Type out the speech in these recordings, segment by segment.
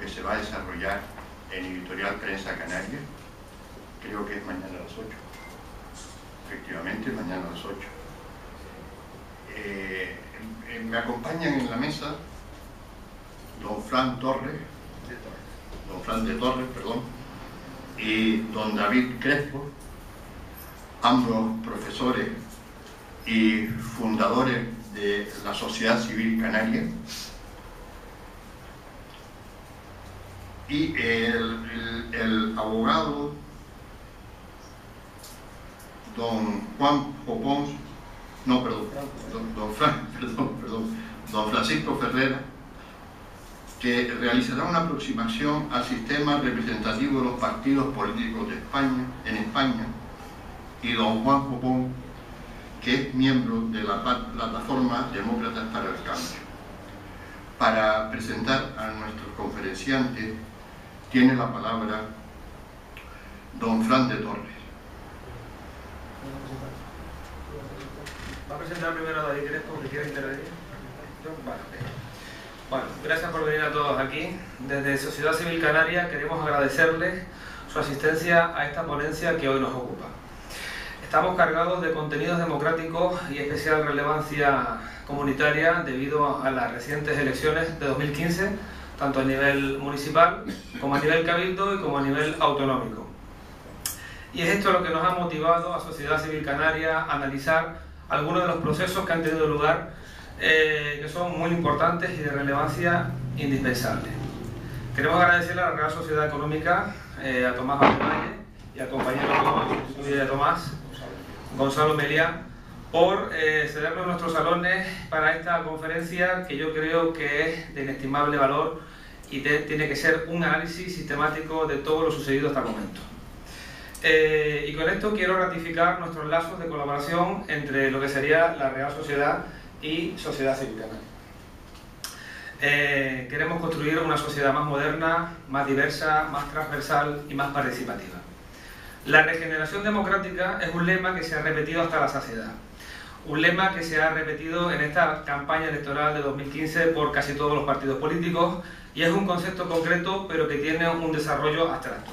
se va a desarrollar en Editorial Prensa Canaria. Creo que es mañana a las 8. Efectivamente, mañana a las 8. Me acompañan en la mesa don Fran de Torres, y don David Crespo, ambos profesores y fundadores de la Sociedad Civil Canaria, y el abogado don don Francisco Ferrera, que realizará una aproximación al sistema representativo de los partidos políticos de España, y don Juan Popón, que es miembro de la plataforma Demócratas para el Cambio. Para presentar a nuestros conferenciantes, tiene la palabra don Fran de Torres. ¿Va a presentar primero a David Crespo, que quiere intervenir? Bueno, gracias por venir a todos aquí. Desde Sociedad Civil Canaria queremos agradecerles su asistencia a esta ponencia que hoy nos ocupa. Estamos cargados de contenidos democráticos y especial relevancia comunitaria debido a las recientes elecciones de 2015, tanto a nivel municipal como a nivel cabildo y como a nivel autonómico. Y es esto lo que nos ha motivado a Sociedad Civil Canaria a analizar algunos de los procesos que han tenido lugar, que son muy importantes y de relevancia indispensable. Queremos agradecerle a la Real Sociedad Económica, a Tomás Valdemalle y al compañero de Tomás, Gonzalo Meliá, por cedernos nuestros salones para esta conferencia, que yo creo que es de inestimable valor y tiene que ser un análisis sistemático de todo lo sucedido hasta el momento. Y con esto quiero ratificar nuestros lazos de colaboración entre lo que sería la Real Sociedad y Sociedad Civil Canaria. Queremos construir una sociedad más moderna, más diversa, más transversal y más participativa. La regeneración democrática es un lema que se ha repetido hasta la saciedad. Un lema que se ha repetido en esta campaña electoral de 2015 por casi todos los partidos políticos, y es un concepto concreto pero que tiene un desarrollo abstracto.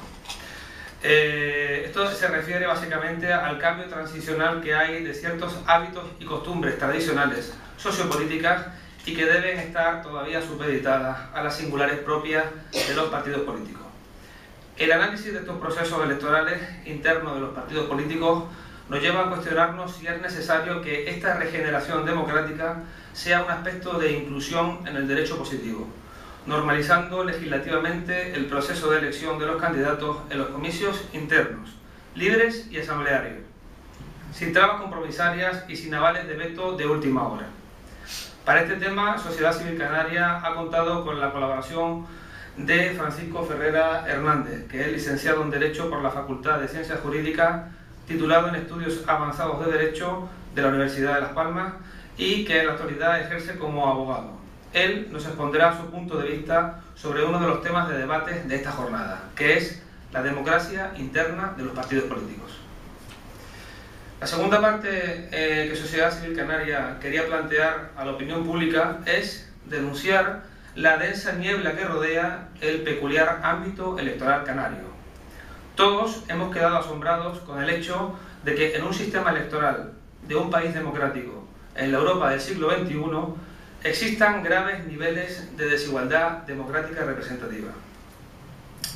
Esto se refiere básicamente al cambio transicional que hay de ciertos hábitos y costumbres tradicionales sociopolíticas y que deben estar todavía supeditadas a las singulares propias de los partidos políticos. El análisis de estos procesos electorales internos de los partidos políticos nos lleva a cuestionarnos si es necesario que esta regeneración democrática sea un aspecto de inclusión en el derecho positivo, normalizando legislativamente el proceso de elección de los candidatos en los comicios internos, libres y asamblearios, sin trabas compromisarias y sin avales de veto de última hora. Para este tema, Sociedad Civil Canaria ha contado con la colaboración de Francisco Ferrera Hernández, que es licenciado en Derecho por la Facultad de Ciencias Jurídicas, titulado en Estudios Avanzados de Derecho de la Universidad de Las Palmas y que en la actualidad ejerce como abogado. Él nos expondrá su punto de vista sobre uno de los temas de debate de esta jornada, que es la democracia interna de los partidos políticos. La segunda parte que Sociedad Civil Canaria quería plantear a la opinión pública es denunciar la densa niebla que rodea el peculiar ámbito electoral canario. Todos hemos quedado asombrados con el hecho de que en un sistema electoral de un país democrático en la Europa del siglo XXI existan graves niveles de desigualdad democrática representativa.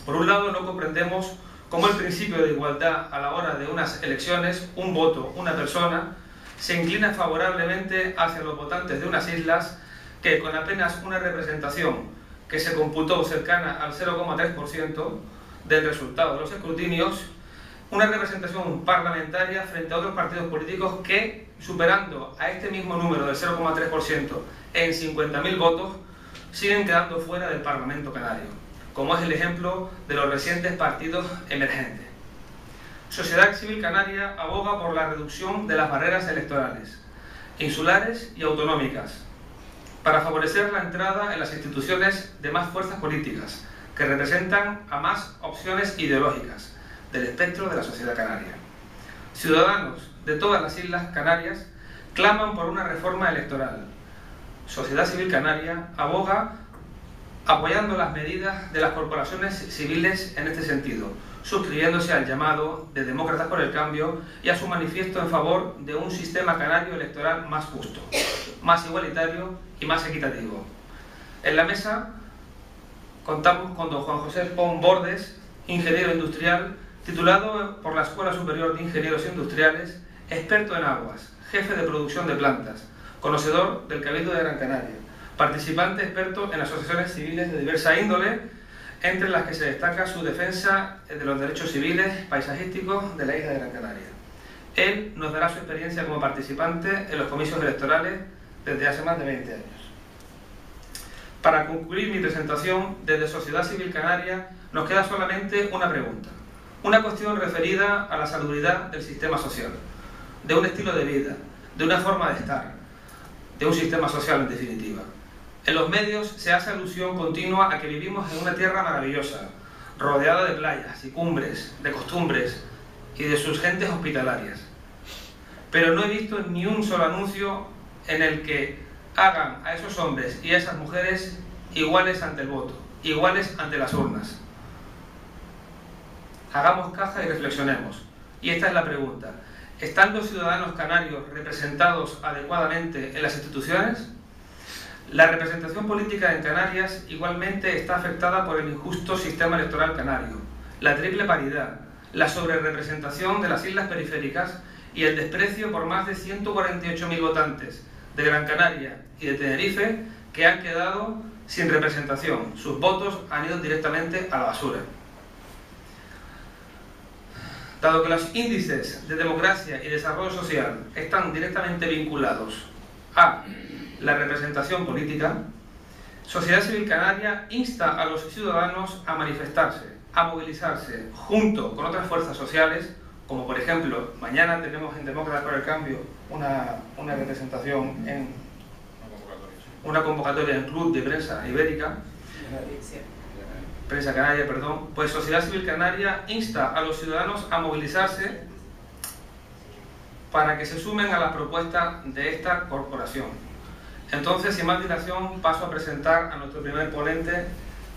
Por un lado, no comprendemos cómo el principio de igualdad a la hora de unas elecciones, un voto, una persona, se inclina favorablemente hacia los votantes de unas islas que, con apenas una representación que se computó cercana al 0,3% del resultado de los escrutinios, una representación parlamentaria frente a otros partidos políticos que, superando a este mismo número del 0,3% en 50.000 votos, siguen quedando fuera del Parlamento canario, como es el ejemplo de los recientes partidos emergentes. Sociedad Civil Canaria aboga por la reducción de las barreras electorales, insulares y autonómicas, para favorecer la entrada en las instituciones de más fuerzas políticas, que representan a más opciones ideológicas del espectro de la sociedad canaria. Ciudadanos de todas las Islas Canarias claman por una reforma electoral. Sociedad Civil Canaria aboga apoyando las medidas de las corporaciones civiles en este sentido, suscribiéndose al llamado de Demócratas por el Cambio y a su manifiesto en favor de un sistema canario electoral más justo, más igualitario y más equitativo. En la mesa contamos con don Juan José Pons Bordes, ingeniero industrial, titulado por la Escuela Superior de Ingenieros Industriales, experto en aguas, jefe de producción de plantas, conocedor del Cabildo de Gran Canaria, participante experto en asociaciones civiles de diversa índole, entre las que se destaca su defensa de los derechos civiles paisajísticos de la isla de Gran Canaria. Él nos dará su experiencia como participante en los comicios electorales desde hace más de 20 años. Para concluir mi presentación, desde Sociedad Civil Canaria nos queda solamente una pregunta, una cuestión referida a la salubridad del sistema social, de un estilo de vida, de una forma de estar, de un sistema social en definitiva. En los medios se hace alusión continua a que vivimos en una tierra maravillosa, rodeada de playas y cumbres, de costumbres y de sus gentes hospitalarias. Pero no he visto ni un solo anuncio en el que hagan a esos hombres y a esas mujeres iguales ante el voto, iguales ante las urnas. Hagamos caja y reflexionemos. Y esta es la pregunta. ¿Están los ciudadanos canarios representados adecuadamente en las instituciones? La representación política en Canarias igualmente está afectada por el injusto sistema electoral canario, la triple paridad, la sobrerepresentación de las islas periféricas y el desprecio por más de 148.000 votantes de Gran Canaria y de Tenerife que han quedado sin representación. Sus votos han ido directamente a la basura. Dado que los índices de democracia y desarrollo social están directamente vinculados a la representación política, Sociedad Civil Canaria insta a los ciudadanos a manifestarse, a movilizarse junto con otras fuerzas sociales, como por ejemplo, mañana tenemos en Demócratas por el Cambio una representación en una convocatoria en Club de Prensa Ibérica, Prensa Canaria, perdón, pues Sociedad Civil Canaria insta a los ciudadanos a movilizarse para que se sumen a la propuesta de esta corporación. Entonces, sin más dilación, paso a presentar a nuestro primer ponente,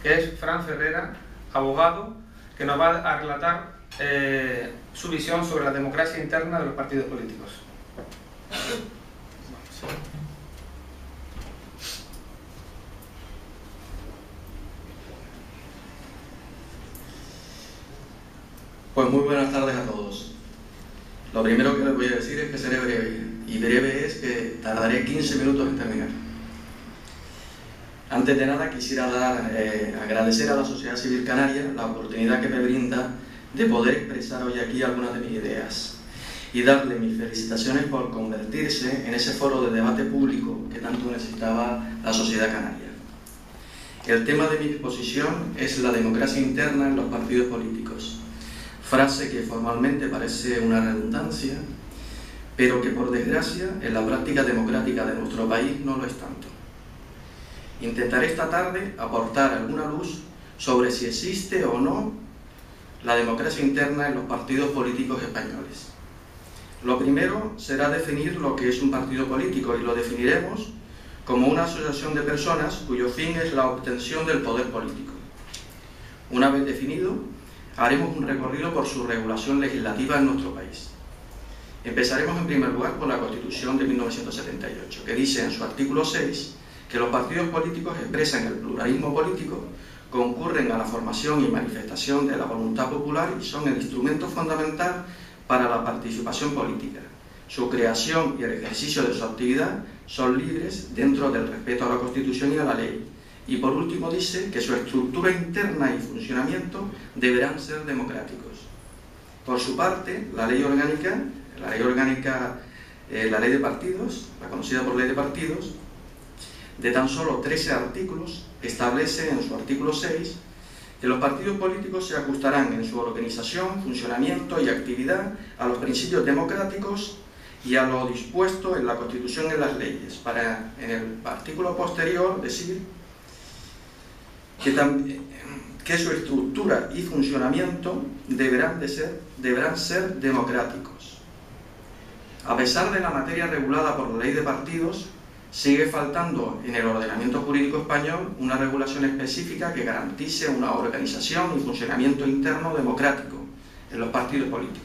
que es Fran Ferrera, abogado, que nos va a relatar su visión sobre la democracia interna de los partidos políticos. Pues muy buenas tardes a todos. Lo primero que les voy a decir es que seré breve, y breve es que tardaré 15 minutos en terminar. Antes de nada quisiera agradecer a la Sociedad Civil Canaria la oportunidad que me brinda de poder expresar hoy aquí algunas de mis ideas y darle mis felicitaciones por convertirse en ese foro de debate público que tanto necesitaba la sociedad canaria. El tema de mi exposición es la democracia interna en los partidos políticos. Frase que formalmente parece una redundancia, pero que por desgracia en la práctica democrática de nuestro país no lo es tanto. Intentaré esta tarde aportar alguna luz sobre si existe o no la democracia interna en los partidos políticos españoles. Lo primero será definir lo que es un partido político, y lo definiremos como una asociación de personas cuyo fin es la obtención del poder político. Una vez definido, haremos un recorrido por su regulación legislativa en nuestro país. Empezaremos en primer lugar por la Constitución de 1978, que dice en su artículo 6 que los partidos políticos expresan el pluralismo político, concurren a la formación y manifestación de la voluntad popular y son el instrumento fundamental para la participación política. Su creación y el ejercicio de su actividad son libres dentro del respeto a la Constitución y a la ley. Y por último dice que su estructura interna y funcionamiento deberán ser democráticos. Por su parte, la ley de partidos, la conocida por ley de partidos, de tan solo 13 artículos, establece en su artículo 6 que los partidos políticos se ajustarán en su organización, funcionamiento y actividad a los principios democráticos y a lo dispuesto en la Constitución y en las leyes, para en el artículo posterior decir que su estructura y funcionamiento deberán ser democráticos. A pesar de la materia regulada por la ley de partidos, sigue faltando en el ordenamiento jurídico español una regulación específica que garantice una organización y funcionamiento interno democrático en los partidos políticos.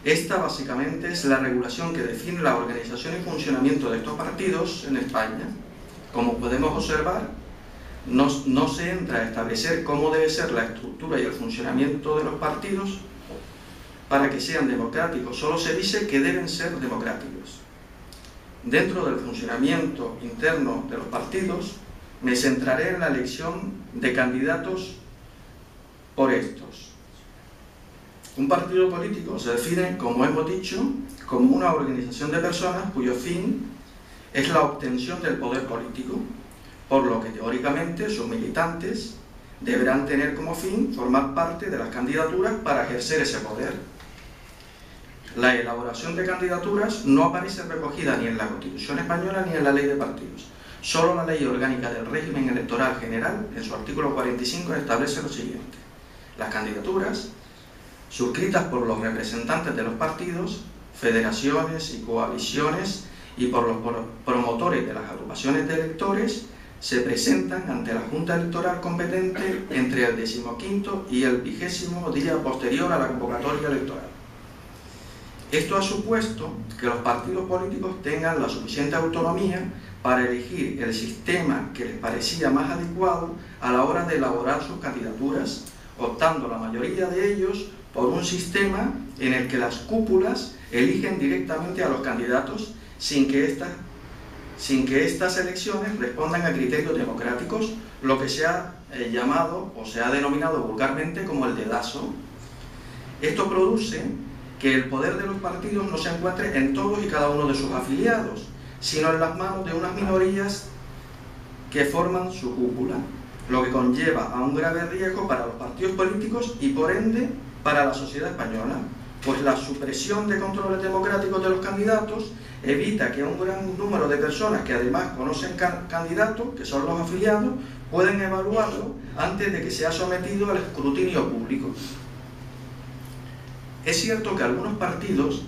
Esta básicamente es la regulación que define la organización y funcionamiento de estos partidos en España. Como podemos observar, no se entra a establecer cómo debe ser la estructura y el funcionamiento de los partidos para que sean democráticos, solo se dice que deben ser democráticos. Dentro del funcionamiento interno de los partidos, me centraré en la elección de candidatos por estos. Un partido político se define, como hemos dicho, como una organización de personas cuyo fin es la obtención del poder político, por lo que teóricamente sus militantes deberán tener como fin formar parte de las candidaturas para ejercer ese poder. La elaboración de candidaturas no aparece recogida ni en la Constitución española ni en la Ley de Partidos. Solo la Ley Orgánica del Régimen Electoral General, en su artículo 45, establece lo siguiente: las candidaturas, suscritas por los representantes de los partidos, federaciones y coaliciones y por los promotores de las agrupaciones de electores, se presentan ante la Junta Electoral competente entre el 15º y el 20º día posterior a la convocatoria electoral. Esto ha supuesto que los partidos políticos tengan la suficiente autonomía para elegir el sistema que les parecía más adecuado a la hora de elaborar sus candidaturas, optando la mayoría de ellos por un sistema en el que las cúpulas eligen directamente a los candidatos sin que estas elecciones respondan a criterios democráticos, lo que se ha llamado o se ha denominado vulgarmente como el dedazo. Esto produce que el poder de los partidos no se encuentre en todos y cada uno de sus afiliados, sino en las manos de unas minorías que forman su cúpula, lo que conlleva a un grave riesgo para los partidos políticos y por ende para la sociedad española, pues la supresión de controles democráticos de los candidatos evita que un gran número de personas que además conocen candidatos, que son los afiliados, pueden evaluarlo antes de que sea sometido al escrutinio público. Es cierto que algunos partidos,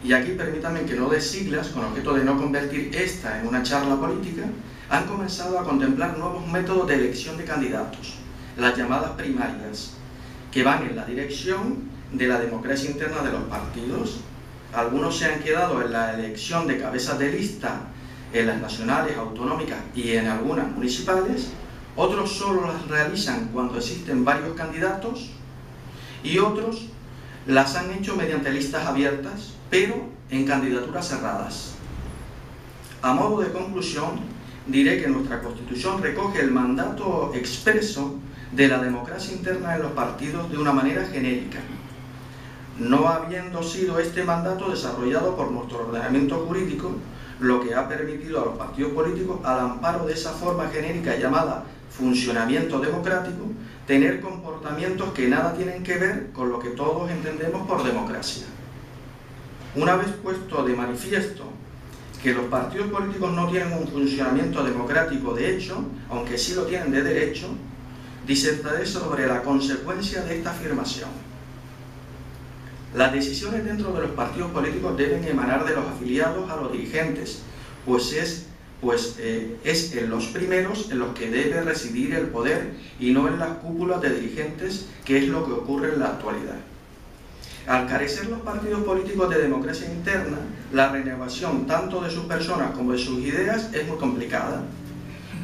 y aquí permítanme que no dé siglas con objeto de no convertir esta en una charla política, han comenzado a contemplar nuevos métodos de elección de candidatos, las llamadas primarias, que van en la dirección de la democracia interna de los partidos. Algunos se han quedado en la elección de cabezas de lista en las nacionales, autonómicas y en algunas municipales, otros solo las realizan cuando existen varios candidatos y otros las han hecho mediante listas abiertas, pero en candidaturas cerradas. A modo de conclusión, diré que nuestra Constitución recoge el mandato expreso de la democracia interna en los partidos de una manera genérica, no habiendo sido este mandato desarrollado por nuestro ordenamiento jurídico, lo que ha permitido a los partidos políticos, al amparo de esa forma genérica llamada funcionamiento democrático, tener comportamientos que nada tienen que ver con lo que todos entendemos por democracia. Una vez puesto de manifiesto que los partidos políticos no tienen un funcionamiento democrático de hecho, aunque sí lo tienen de derecho, disertaré sobre la consecuencia de esta afirmación. Las decisiones dentro de los partidos políticos deben emanar de los afiliados a los dirigentes, pues es en los primeros en los que debe residir el poder y no en las cúpulas de dirigentes, que es lo que ocurre en la actualidad. Al carecer los partidos políticos de democracia interna, la renovación tanto de sus personas como de sus ideas es muy complicada,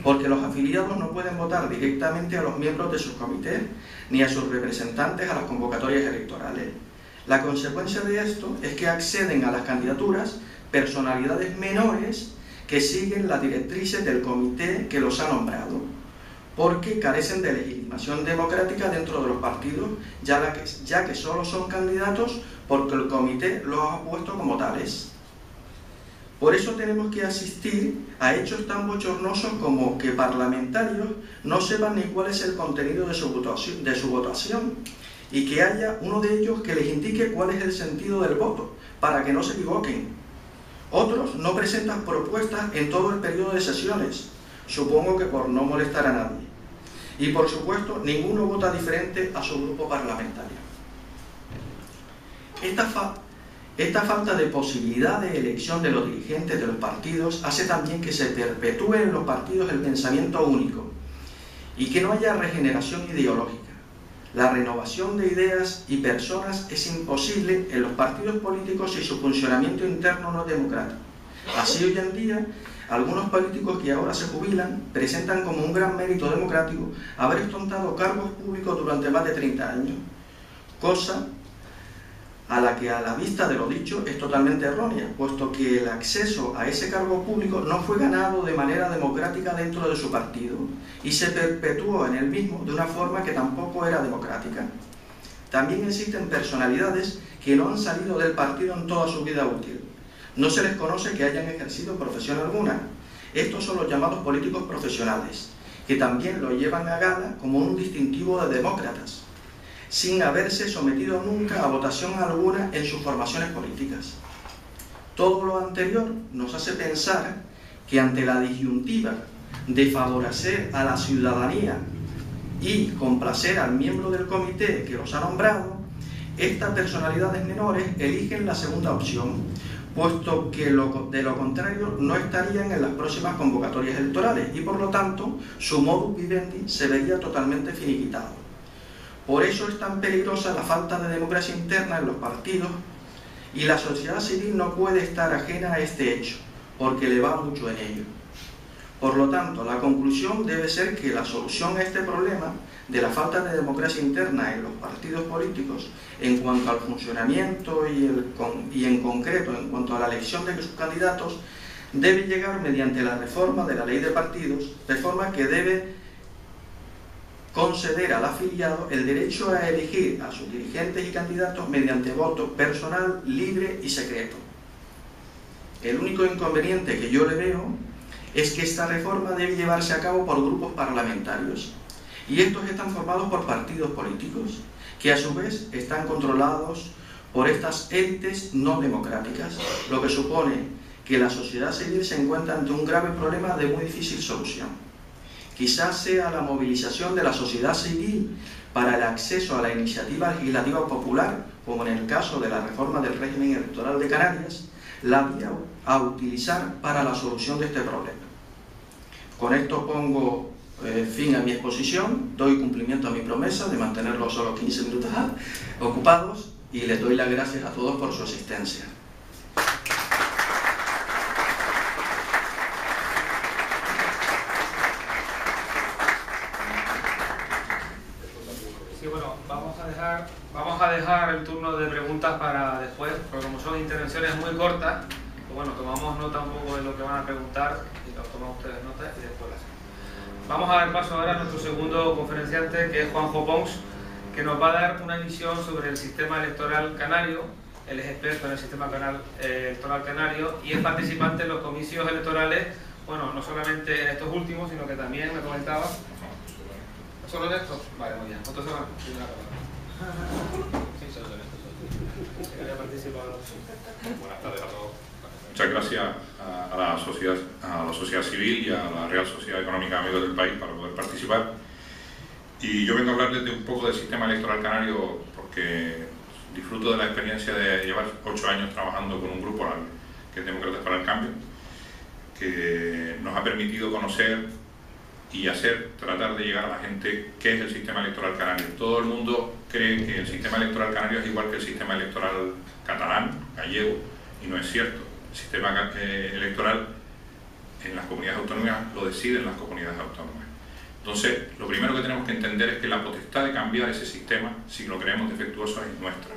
porque los afiliados no pueden votar directamente a los miembros de sus comités ni a sus representantes a las convocatorias electorales. La consecuencia de esto es que acceden a las candidaturas personalidades menores que siguen las directrices del comité que los ha nombrado, porque carecen de legitimación democrática dentro de los partidos, ya que solo son candidatos porque el comité los ha puesto como tales. Por eso tenemos que asistir a hechos tan bochornosos como que parlamentarios no sepan ni cuál es el contenido de su votación y que haya uno de ellos que les indique cuál es el sentido del voto, para que no se equivoquen. Otros no presentan propuestas en todo el periodo de sesiones, supongo que por no molestar a nadie. Y por supuesto, ninguno vota diferente a su grupo parlamentario. Esta falta de posibilidad de elección de los dirigentes de los partidos hace también que se perpetúe en los partidos el pensamiento único y que no haya regeneración ideológica. La renovación de ideas y personas es imposible en los partidos políticos si su funcionamiento interno no es democrático. Así, hoy en día, algunos políticos que ahora se jubilan presentan como un gran mérito democrático haber ostentado cargos públicos durante más de 30 años, cosa a la que, a la vista de lo dicho, es totalmente errónea, puesto que el acceso a ese cargo público no fue ganado de manera democrática dentro de su partido y se perpetuó en el mismo de una forma que tampoco era democrática. También existen personalidades que no han salido del partido en toda su vida útil. No se les conoce que hayan ejercido profesión alguna. Estos son los llamados políticos profesionales, que también lo llevan a gala como un distintivo de demócratas, sin haberse sometido nunca a votación alguna en sus formaciones políticas. Todo lo anterior nos hace pensar que ante la disyuntiva de favorecer a la ciudadanía y complacer al miembro del comité que los ha nombrado, estas personalidades menores eligen la segunda opción, puesto que de lo contrario no estarían en las próximas convocatorias electorales y por lo tanto su modus vivendi se vería totalmente finiquitado. Por eso es tan peligrosa la falta de democracia interna en los partidos y la sociedad civil no puede estar ajena a este hecho, porque le va mucho en ello. Por lo tanto, la conclusión debe ser que la solución a este problema de la falta de democracia interna en los partidos políticos en cuanto al funcionamiento y en concreto en cuanto a la elección de sus candidatos debe llegar mediante la reforma de la ley de partidos, de forma que debe conceder al afiliado el derecho a elegir a sus dirigentes y candidatos mediante voto personal, libre y secreto. El único inconveniente que yo le veo es que esta reforma debe llevarse a cabo por grupos parlamentarios y estos están formados por partidos políticos que a su vez están controlados por estas élites no democráticas, lo que supone que la sociedad civil se encuentra ante un grave problema de muy difícil solución. Quizás sea la movilización de la sociedad civil para el acceso a la iniciativa legislativa popular, como en el caso de la reforma del régimen electoral de Canarias, la vía a utilizar para la solución de este problema. Con esto pongo fin a mi exposición, doy cumplimiento a mi promesa de mantenerlos solo 15 minutos ocupados y les doy las gracias a todos por su asistencia. Sí, bueno, vamos a dejar el turno de preguntas para después, porque como son intervenciones muy cortas, pues bueno, tomamos nota un poco de lo que van a preguntar y lo toman ustedes nota y después las hacemos. Vamos a dar paso ahora a nuestro segundo conferenciante, que es Juanjo Pons, que nos va a dar una visión sobre el sistema electoral canario. Él es experto en el sistema electoral canario y es participante en los comicios electorales, bueno, no solamente en estos últimos, sino que también me comentaba. ¿Solo de estos? Vale, muy bien. ¿Cuántos se van? Sí, solo de estos. Buenas tardes a todos. Muchas gracias a la sociedad civil y a la Real Sociedad Económica de Amigos del País para poder participar. Y yo vengo a hablarles de un poco del sistema electoral canario porque disfruto de la experiencia de llevar 8 años trabajando con un grupo que es Demócratas para el Cambio, que nos ha permitido conocer y tratar de llegar a la gente qué es el sistema electoral canario. Todo el mundo cree que el sistema electoral canario es igual que el sistema electoral catalán, gallego, y no es cierto. El sistema electoral en las comunidades autónomas lo deciden las comunidades autónomas. Entonces, lo primero que tenemos que entender es que la potestad de cambiar ese sistema, si lo creemos defectuoso, es nuestra.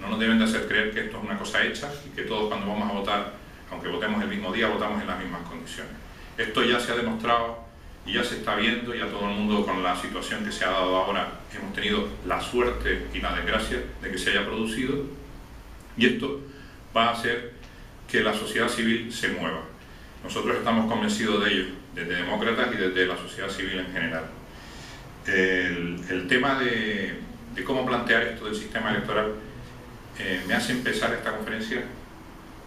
No nos deben de hacer creer que esto es una cosa hecha y que todos cuando vamos a votar, aunque votemos el mismo día, votamos en las mismas condiciones. Esto ya se ha demostrado y ya se está viendo, ya todo el mundo con la situación que se ha dado ahora hemos tenido la suerte y la desgracia de que se haya producido, y esto va a hacer que la sociedad civil se mueva. Nosotros estamos convencidos de ello, desde demócratas y desde la sociedad civil en general. El tema de cómo plantear esto del sistema electoral me hace empezar esta conferencia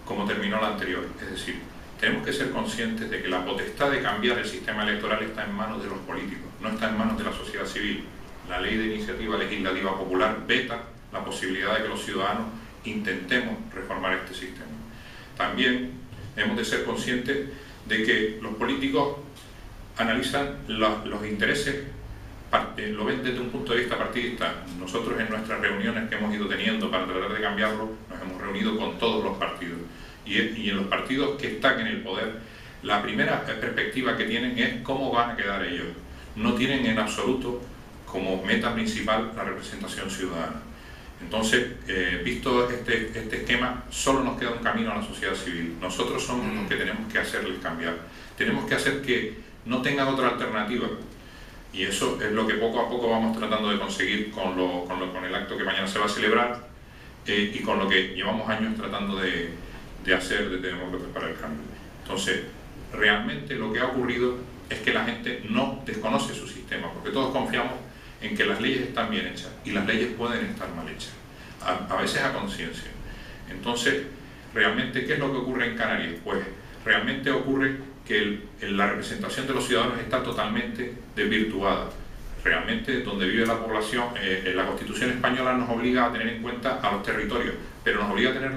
como terminó la anterior, es decir, tenemos que ser conscientes de que la potestad de cambiar el sistema electoral está en manos de los políticos, no está en manos de la sociedad civil. La ley de iniciativa legislativa popular veta la posibilidad de que los ciudadanos intentemos reformar este sistema. También hemos de ser conscientes de que los políticos analizan los intereses, lo ven desde un punto de vista partidista. Nosotros en nuestras reuniones que hemos ido teniendo para tratar de cambiarlo, nos hemos reunido con todos los partidos. Y en los partidos que están en el poder, la primera perspectiva que tienen es cómo van a quedar ellos. No tienen en absoluto como meta principal la representación ciudadana. Entonces, visto este esquema, solo nos queda un camino a la sociedad civil. Nosotros somos los que tenemos que hacerles cambiar. Tenemos que hacer que no tengan otra alternativa. Y eso es lo que poco a poco vamos tratando de conseguir con el acto que mañana se va a celebrar y con lo que llevamos años tratando de hacer desde Demócratas para el Cambio. Entonces, realmente lo que ha ocurrido es que la gente no desconoce su sistema, porque todos confiamos en que las leyes están bien hechas y las leyes pueden estar mal hechas, a veces a conciencia. Entonces, realmente, ¿qué es lo que ocurre en Canarias? Pues realmente ocurre que la representación de los ciudadanos está totalmente desvirtuada. Realmente, donde vive la población, la Constitución española nos obliga a tener en cuenta a los territorios, pero nos obliga a tener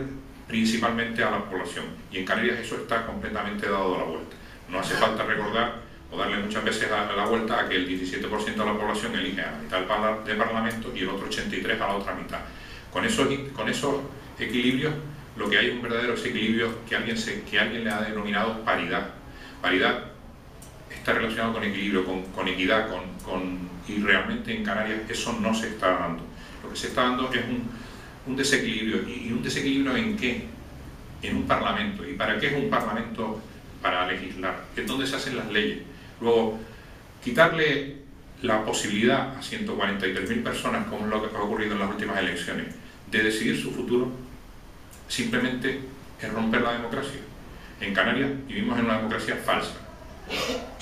principalmente a la población. Y en Canarias eso está completamente dado a la vuelta. No hace falta recordar o darle muchas veces a la vuelta a que el 17% de la población elige a la mitad del Parlamento y el otro 83% a la otra mitad. Con esos equilibrios, lo que hay es un verdadero desequilibrio que alguien le ha denominado paridad. Paridad está relacionado con equilibrio, con equidad, y realmente en Canarias eso no se está dando. Lo que se está dando es un desequilibrio. ¿Y un desequilibrio en qué? En un Parlamento. ¿Y para qué es un Parlamento? Para legislar. Es donde se hacen las leyes. Luego, quitarle la posibilidad a 143.000 personas, como es lo que ha ocurrido en las últimas elecciones, de decidir su futuro, simplemente es romper la democracia. En Canarias vivimos en una democracia falsa.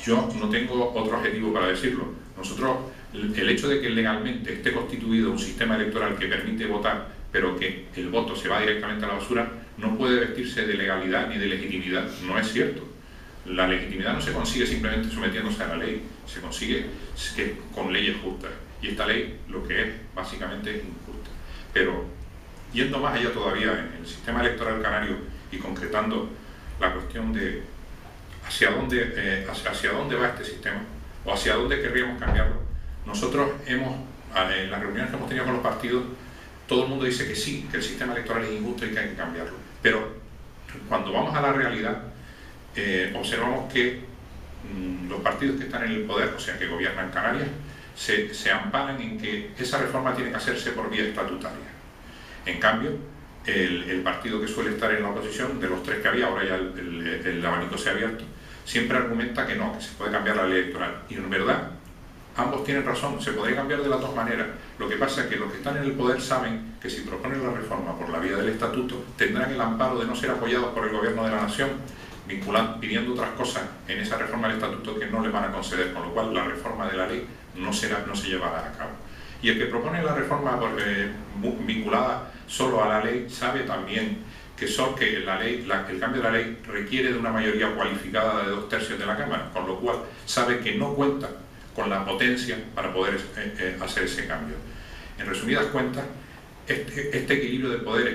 Yo no tengo otro objetivo para decirlo. Nosotros, el hecho de que legalmente esté constituido un sistema electoral que permite votar, pero que el voto se va directamente a la basura, no puede vestirse de legalidad ni de legitimidad. No es cierto. La legitimidad no se consigue simplemente sometiéndose a la ley, se consigue con leyes justas. Y esta ley lo que es, básicamente, es injusta. Pero, yendo más allá todavía en el sistema electoral canario y concretando la cuestión de hacia dónde va este sistema o hacia dónde querríamos cambiarlo, nosotros en las reuniones que hemos tenido con los partidos, todo el mundo dice que sí, que el sistema electoral es injusto y que hay que cambiarlo. Pero cuando vamos a la realidad, observamos que los partidos que están en el poder, o sea, que gobiernan Canarias, se amparan en que esa reforma tiene que hacerse por vía estatutaria. En cambio, el partido que suele estar en la oposición, de los tres que había, ahora ya el abanico se ha abierto, siempre argumenta que no, que se puede cambiar la ley electoral. Y en verdad, ambos tienen razón, se podría cambiar de las dos maneras. Lo que pasa es que los que están en el poder saben que si proponen la reforma por la vía del estatuto, tendrán el amparo de no ser apoyados por el gobierno de la nación, pidiendo otras cosas en esa reforma del estatuto que no les van a conceder, con lo cual la reforma de la ley no se llevará a cabo. Y el que propone la reforma vinculada solo a la ley sabe también que el cambio de la ley requiere de una mayoría cualificada de 2/3 de la Cámara, con lo cual sabe que no cuenta con la potencia para poder hacer ese cambio. En resumidas cuentas, este equilibrio de poderes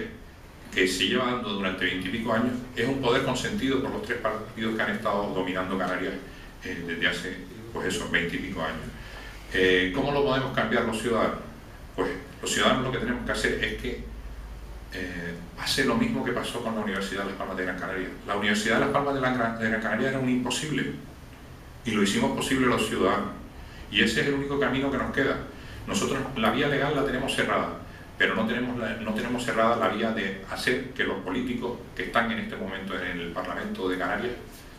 que se lleva dando durante 20 y pico años es un poder consentido por los tres partidos que han estado dominando Canarias desde hace, pues esos 20 y pico años. ¿Cómo lo podemos cambiar los ciudadanos? Pues los ciudadanos lo que tenemos que hacer es que hace lo mismo que pasó con la Universidad de Las Palmas de Gran Canaria. La Universidad de Las Palmas de Gran Canaria era un imposible y lo hicimos posible los ciudadanos. Y ese es el único camino que nos queda. Nosotros la vía legal la tenemos cerrada, pero no tenemos cerrada la vía de hacer que los políticos que están en este momento en el Parlamento de Canarias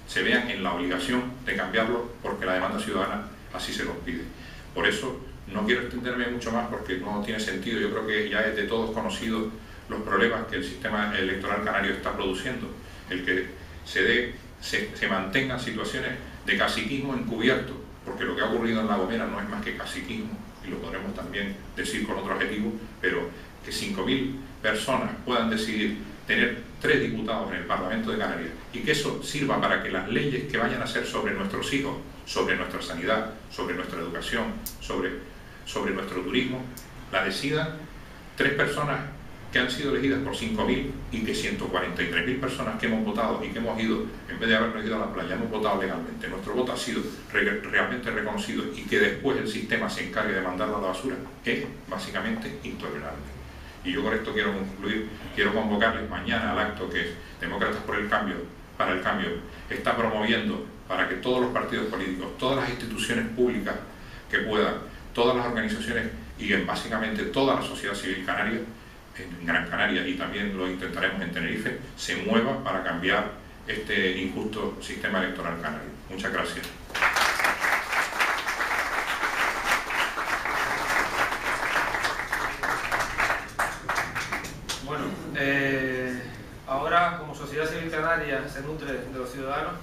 se vean en la obligación de cambiarlo porque la demanda ciudadana así se los pide. Por eso no quiero extenderme mucho más porque no tiene sentido. Yo creo que ya es de todos conocido los problemas que el sistema electoral canario está produciendo. El que se mantengan situaciones de caciquismo encubierto, porque lo que ha ocurrido en La Gomera no es más que caciquismo, y lo podremos también decir con otro adjetivo, pero que 5.000 personas puedan decidir tener 3 diputados en el Parlamento de Canarias y que eso sirva para que las leyes que vayan a ser sobre nuestros hijos, sobre nuestra sanidad, sobre nuestra educación, sobre nuestro turismo, la decidan 3 personas que han sido elegidas por 5.000 y que 143.000 personas que hemos votado y que hemos ido, en vez de habernos ido a la playa, hemos votado legalmente, nuestro voto ha sido realmente reconocido, y que después el sistema se encargue de mandarlo a la basura, es básicamente intolerable. Y yo con esto quiero concluir, quiero convocarles mañana al acto que Demócratas por el Cambio, para el Cambio, está promoviendo para que todos los partidos políticos, todas las instituciones públicas que puedan, todas las organizaciones y básicamente toda la sociedad civil canaria, en Gran Canaria, y también lo intentaremos en Tenerife, se mueva para cambiar este injusto sistema electoral canario. Muchas gracias. Bueno, ahora, como Sociedad Civil Canaria se nutre de los ciudadanos,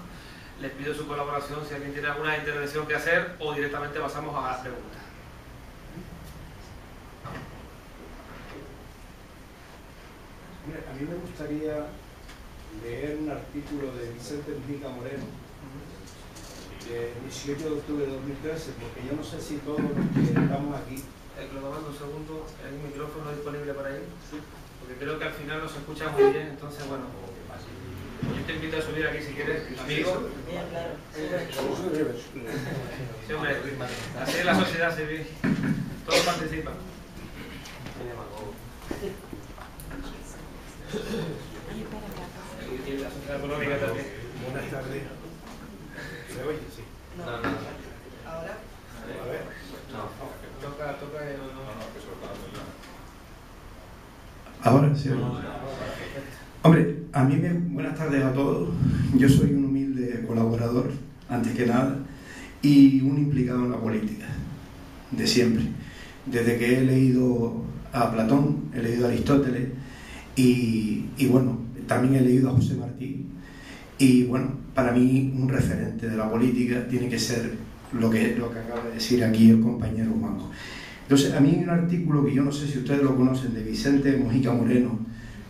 les pido su colaboración si alguien tiene alguna intervención que hacer, o directamente pasamos a las preguntas. A mí me gustaría leer un artículo de Vicente Mujica Moreno, del 18 de octubre de 2013, porque yo no sé si todos los que estamos aquí... Clonando un segundo, ¿hay un micrófono disponible para ahí? Sí. Porque creo que al final no se escucha muy bien, entonces bueno, yo te invito a subir aquí si quieres, amigo. Sí, hombre, así es la sociedad civil, todos participan. Y la sociedad económica también. Buenas tardes. ¿Se oye? Sí. No. ¿Ahora? A ver. Toca Ahora sí. Hombre, buenas tardes a todos. Yo soy un humilde colaborador, antes que nada, y un implicado en la política, de siempre. Desde que he leído a Platón, he leído a Aristóteles, y bueno, también he leído a José Martí, y bueno, para mí un referente de la política tiene que ser lo que acaba de decir aquí el compañero Juanjo. Entonces, a mí hay un artículo que yo no sé si ustedes lo conocen, de Vicente Mujica Moreno,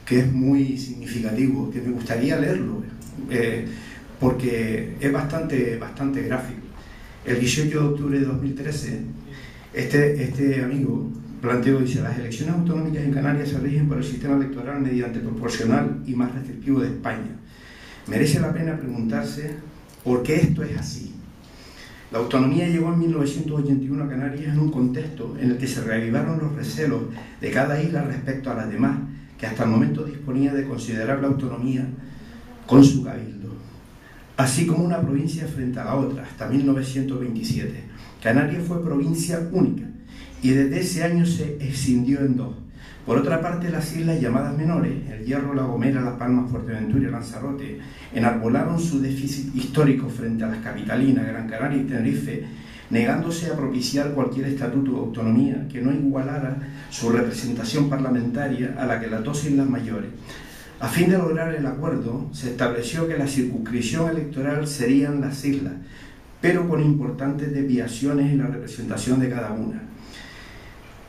que es muy significativo, que me gustaría leerlo, porque es bastante gráfico. El 18 de octubre de 2013, este amigo planteó, dice: las elecciones autonómicas en Canarias se rigen por el sistema electoral mediante proporcional y más restrictivo de España. Merece la pena preguntarse por qué esto es así. La autonomía llegó en 1981 a Canarias en un contexto en el que se reavivaron los recelos de cada isla respecto a las demás, que hasta el momento disponía de considerable autonomía con su cabildo, así como una provincia frente a la otra, hasta 1927. Canarias fue provincia única y desde ese año se escindió en dos. Por otra parte, las islas llamadas menores, El Hierro, La Gomera, Las Palmas, Fuerteventura y Lanzarote, enarbolaron su déficit histórico frente a las capitalinas, Gran Canaria y Tenerife, negándose a propiciar cualquier estatuto de autonomía que no igualara su representación parlamentaria a la que las dos islas mayores. A fin de lograr el acuerdo, se estableció que la circunscripción electoral serían las islas, pero con importantes desviaciones en la representación de cada una.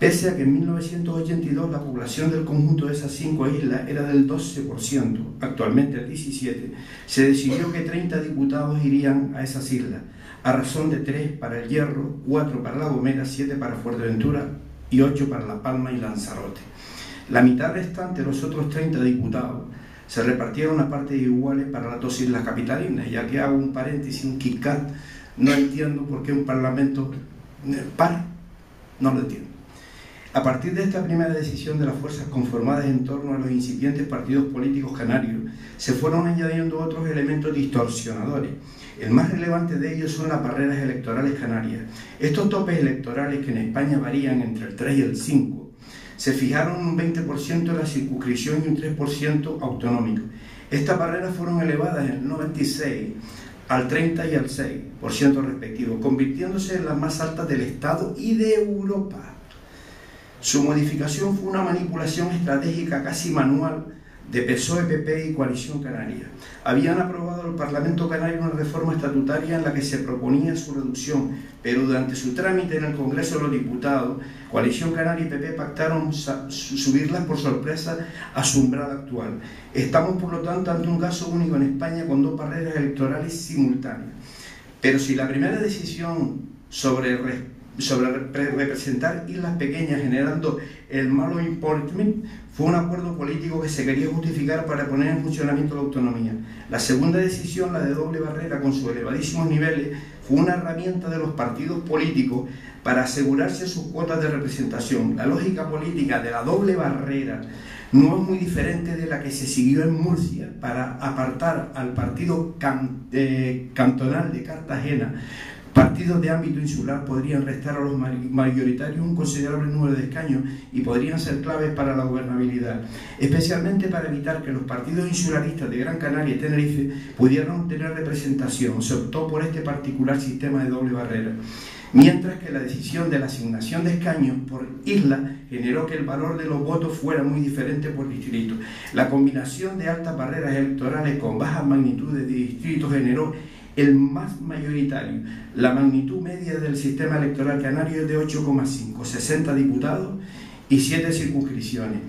Pese a que en 1982 la población del conjunto de esas 5 islas era del 12%, actualmente el 17%, se decidió que 30 diputados irían a esas islas, a razón de 3 para El Hierro, 4 para La Gomera, 7 para Fuerteventura y 8 para La Palma y Lanzarote. La mitad restante, los otros 30 diputados, se repartieron a partes iguales para las dos islas capitalinas. Y aquí hago un paréntesis, un Kit Kat. No entiendo por qué un parlamento par, no lo entiendo. A partir de esta primera decisión de las fuerzas conformadas en torno a los incipientes partidos políticos canarios, se fueron añadiendo otros elementos distorsionadores. El más relevante de ellos son las barreras electorales canarias. Estos topes electorales, que en España varían entre el 3 y el 5, se fijaron un 20% en la circunscripción y un 3% autonómico. Estas barreras fueron elevadas en el 96 al 30 y al 6% respectivos, convirtiéndose en las más altas del Estado y de Europa. Su modificación fue una manipulación estratégica casi manual de PSOE, PP y Coalición Canaria. Habían aprobado el Parlamento Canario una reforma estatutaria en la que se proponía su reducción, pero durante su trámite en el Congreso de los Diputados, Coalición Canaria y PP pactaron subirlas por sorpresa a su umbral actual. Estamos, por lo tanto, ante un caso único en España con dos barreras electorales simultáneas. Pero si la primera decisión sobre representar islas pequeñas generando el malo importment fue un acuerdo político que se quería justificar para poner en funcionamiento la autonomía. La segunda decisión, la de doble barrera con sus elevadísimos niveles, fue una herramienta de los partidos políticos para asegurarse sus cuotas de representación. La lógica política de la doble barrera no es muy diferente de la que se siguió en Murcia para apartar al partido cantonal de Cartagena. Partidos de ámbito insular podrían restar a los mayoritarios un considerable número de escaños y podrían ser claves para la gobernabilidad, especialmente para evitar que los partidos insularistas de Gran Canaria y Tenerife pudieran obtener representación. Se optó por este particular sistema de doble barrera, mientras que la decisión de la asignación de escaños por isla generó que el valor de los votos fuera muy diferente por distrito. La combinación de altas barreras electorales con bajas magnitudes de distritos generó el más mayoritario. La magnitud media del sistema electoral canario es de 8,5, 60 diputados y 7 circunscripciones,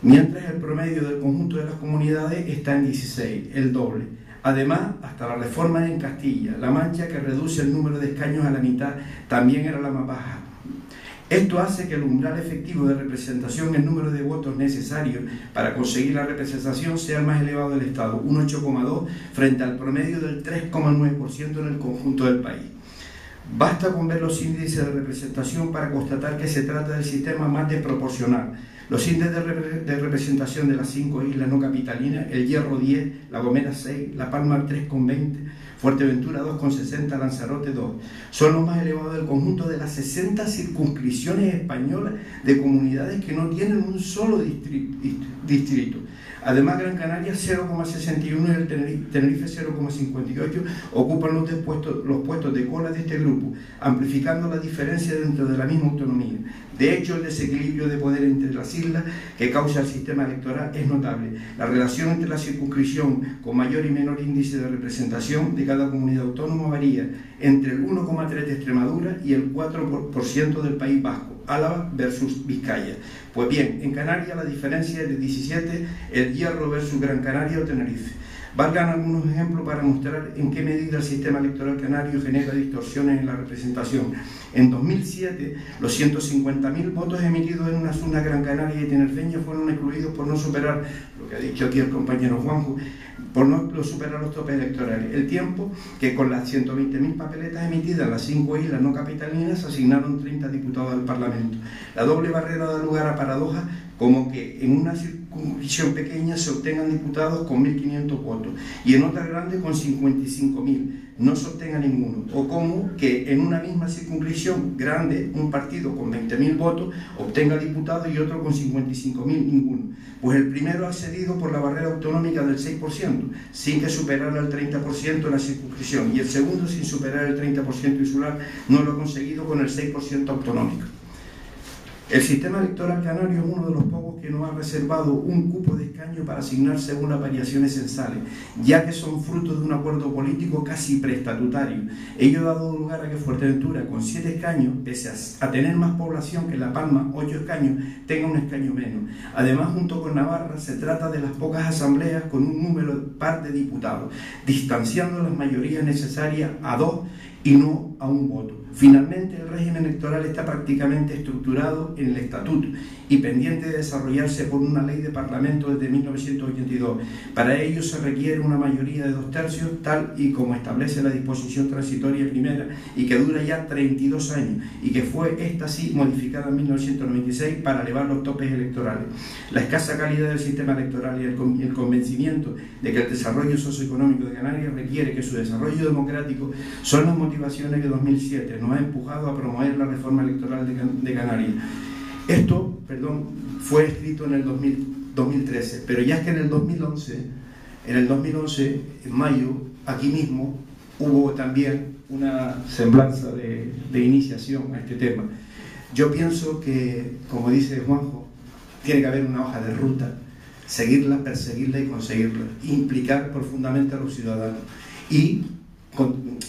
mientras el promedio del conjunto de las comunidades está en 16, el doble. Además, hasta la reforma en Castilla-La Mancha, que reduce el número de escaños a la mitad, también era la más baja. Esto hace que el umbral efectivo de representación, el número de votos necesarios para conseguir la representación, sea el más elevado del Estado, un 8,2 frente al promedio del 3,9% en el conjunto del país. Basta con ver los índices de representación para constatar que se trata del sistema más desproporcional. Los índices de representación de las 5 islas no capitalinas, El Hierro 10, La Gomera 6, La Palma 3,20, Fuerteventura 2,60, Lanzarote 2. Son los más elevados del conjunto de las 60 circunscripciones españolas de comunidades que no tienen un solo distrito. Además, Gran Canaria 0,61 y el Tenerife 0,58 ocupan los puestos de cola de este grupo, amplificando la diferencia dentro de la misma autonomía. De hecho, el desequilibrio de poder entre las islas que causa el sistema electoral es notable. La relación entre la circunscripción con mayor y menor índice de representación de cada comunidad autónoma varía entre el 1,3 de Extremadura y el 4% del País Vasco, Álava versus Vizcaya. Pues bien, en Canarias la diferencia es de 17, El Hierro versus Gran Canaria o Tenerife. Valgan algunos ejemplos para mostrar en qué medida el sistema electoral canario genera distorsiones en la representación. En 2007, los 150.000 votos emitidos en una zona Gran Canaria y tinerfeña fueron excluidos por no superar, lo que ha dicho aquí el compañero Juanjo, por no superar los topes electorales. El tiempo que con las 120.000 papeletas emitidas en las 5 islas no capitalinas se asignaron 30 diputados al Parlamento. La doble barrera da lugar a paradojas como que en una circunscripción pequeña se obtengan diputados con 1.500 votos y en otra grande con 55.000 no se obtenga ninguno, o como que en una misma circunscripción grande un partido con 20.000 votos obtenga diputados y otro con 55.000 ninguno. Pues el primero ha accedido por la barrera autonómica del 6%, sin que superara el 30% en la circunscripción, y el segundo, sin superar el 30% insular, no lo ha conseguido con el 6% autonómico. El sistema electoral canario es uno de los pocos que no ha reservado un cupo de escaño para asignar según las variaciones censales, ya que son frutos de un acuerdo político casi preestatutario. Ello ha dado lugar a que Fuerteventura, con 7 escaños, pese a tener más población que La Palma, 8 escaños, tenga un escaño menos. Además, junto con Navarra, se trata de las pocas asambleas con un número par de diputados, distanciando las mayorías necesarias a 2 y no a un voto. Finalmente, el régimen electoral está prácticamente estructurado en el Estatuto y pendiente de desarrollarse por una ley de Parlamento desde 1982. Para ello se requiere una mayoría de 2/3, tal y como establece la disposición transitoria primera, y que dura ya 32 años, y que fue esta sí modificada en 1996 para elevar los topes electorales. La escasa calidad del sistema electoral y el convencimiento de que el desarrollo socioeconómico de Canarias requiere que su desarrollo democrático son las motivaciones que 2007 nos ha empujado a promover la reforma electoral de Canarias. Esto, fue escrito en el 2013, pero ya es que en el 2011, en mayo, aquí mismo, hubo también una semblanza de iniciación a este tema. Yo pienso que, como dice Juanjo, tiene que haber una hoja de ruta, seguirla, perseguirla y conseguirla, implicar profundamente a los ciudadanos. Y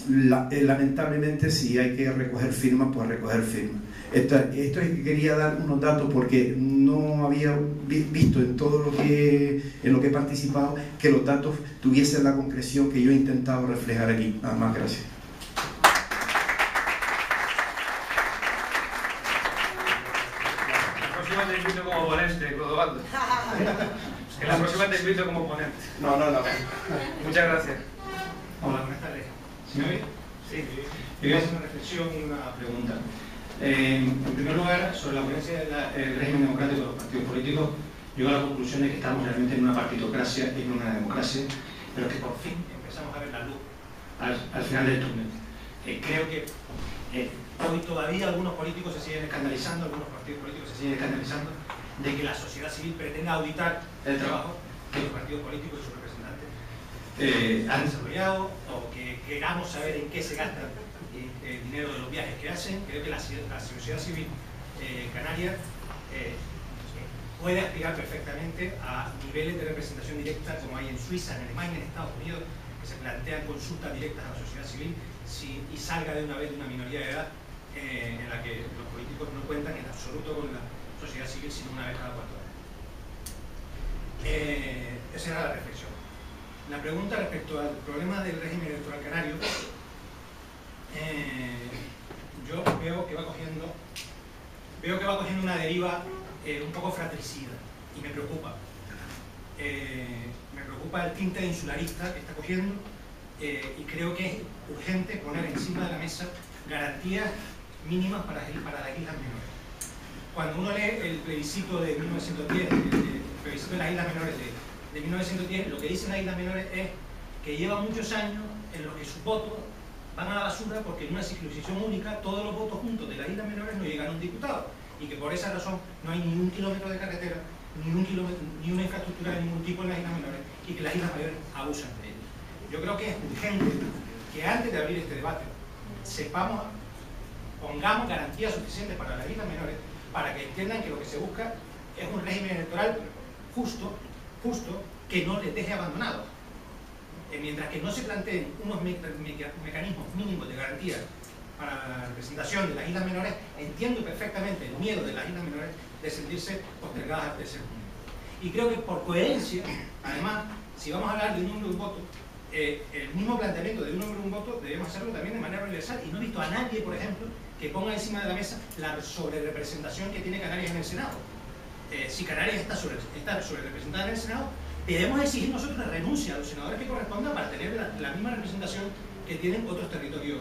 lamentablemente, si hay que recoger firmas, pues recoger firmas. Esto es que quería dar unos datos porque no había visto en todo lo que he participado que los datos tuviesen la concreción que yo he intentado reflejar aquí. Nada más, gracias. próxima te invito como ponente, Clodovaldo. En la próxima te invito como ponente. No. Muchas gracias. Hola, buenas tardes. ¿Se me oye? Sí. Yo voy a hacer una reflexión y una pregunta. En primer lugar, sobre la ponencia del régimen democrático de los partidos políticos, llego a la conclusión de que estamos realmente en una partitocracia y no en una democracia, pero que por fin empezamos a ver la luz al final del túnel. Creo que hoy todavía algunos políticos se siguen escandalizando, algunos partidos políticos se siguen escandalizando de que la sociedad civil pretenda auditar el trabajo que los partidos políticos y sus representantes han desarrollado, o que queramos saber en qué se gasta el dinero de los viajes que hacen. Creo que la sociedad civil canaria puede aspirar perfectamente a niveles de representación directa como hay en Suiza, en Alemania, en Estados Unidos, que se plantean consultas directas a la sociedad civil y salga de una vez de una minoría de edad en la que los políticos no cuentan en absoluto con la sociedad civil, sino una vez cada 4 años. Esa era la reflexión. La pregunta respecto al problema del régimen electoral canario, yo veo que va cogiendo una deriva un poco fratricida, y me preocupa. Me preocupa el tinte insularista que está cogiendo, y creo que es urgente poner encima de la mesa garantías mínimas para las islas menores. Cuando uno lee el plebiscito de 1910, el plebiscito de las islas menores de 1910, lo que dicen las islas menores es que lleva muchos años en los que sus votos van a la basura porque en una circunscripción única todos los votos juntos de las islas menores no llegan a un diputado, y que por esa razón no hay ni un kilómetro de carretera, ni una infraestructura de ningún tipo en las islas menores, y que las islas mayores abusan de ello. Yo creo que es urgente que antes de abrir este debate pongamos garantías suficientes para las islas menores, para que entiendan que lo que se busca es un régimen electoral justo, que no les deje abandonados. Mientras que no se planteen unos mecanismos mínimos de garantía para la representación de las islas menores, entiendo perfectamente el miedo de las islas menores de sentirse postergadas al tercer mundo. Y creo que por coherencia, además, si vamos a hablar de un número de un voto, el mismo planteamiento de un número de un voto debemos hacerlo también de manera universal, y no he visto a nadie, por ejemplo, que ponga encima de la mesa la sobrerepresentación que tiene Canarias en el Senado. Si Canarias está sobrerepresentada en el Senado, debemos exigir nosotros la renuncia a los senadores que correspondan para tener la misma representación que tienen otros territorios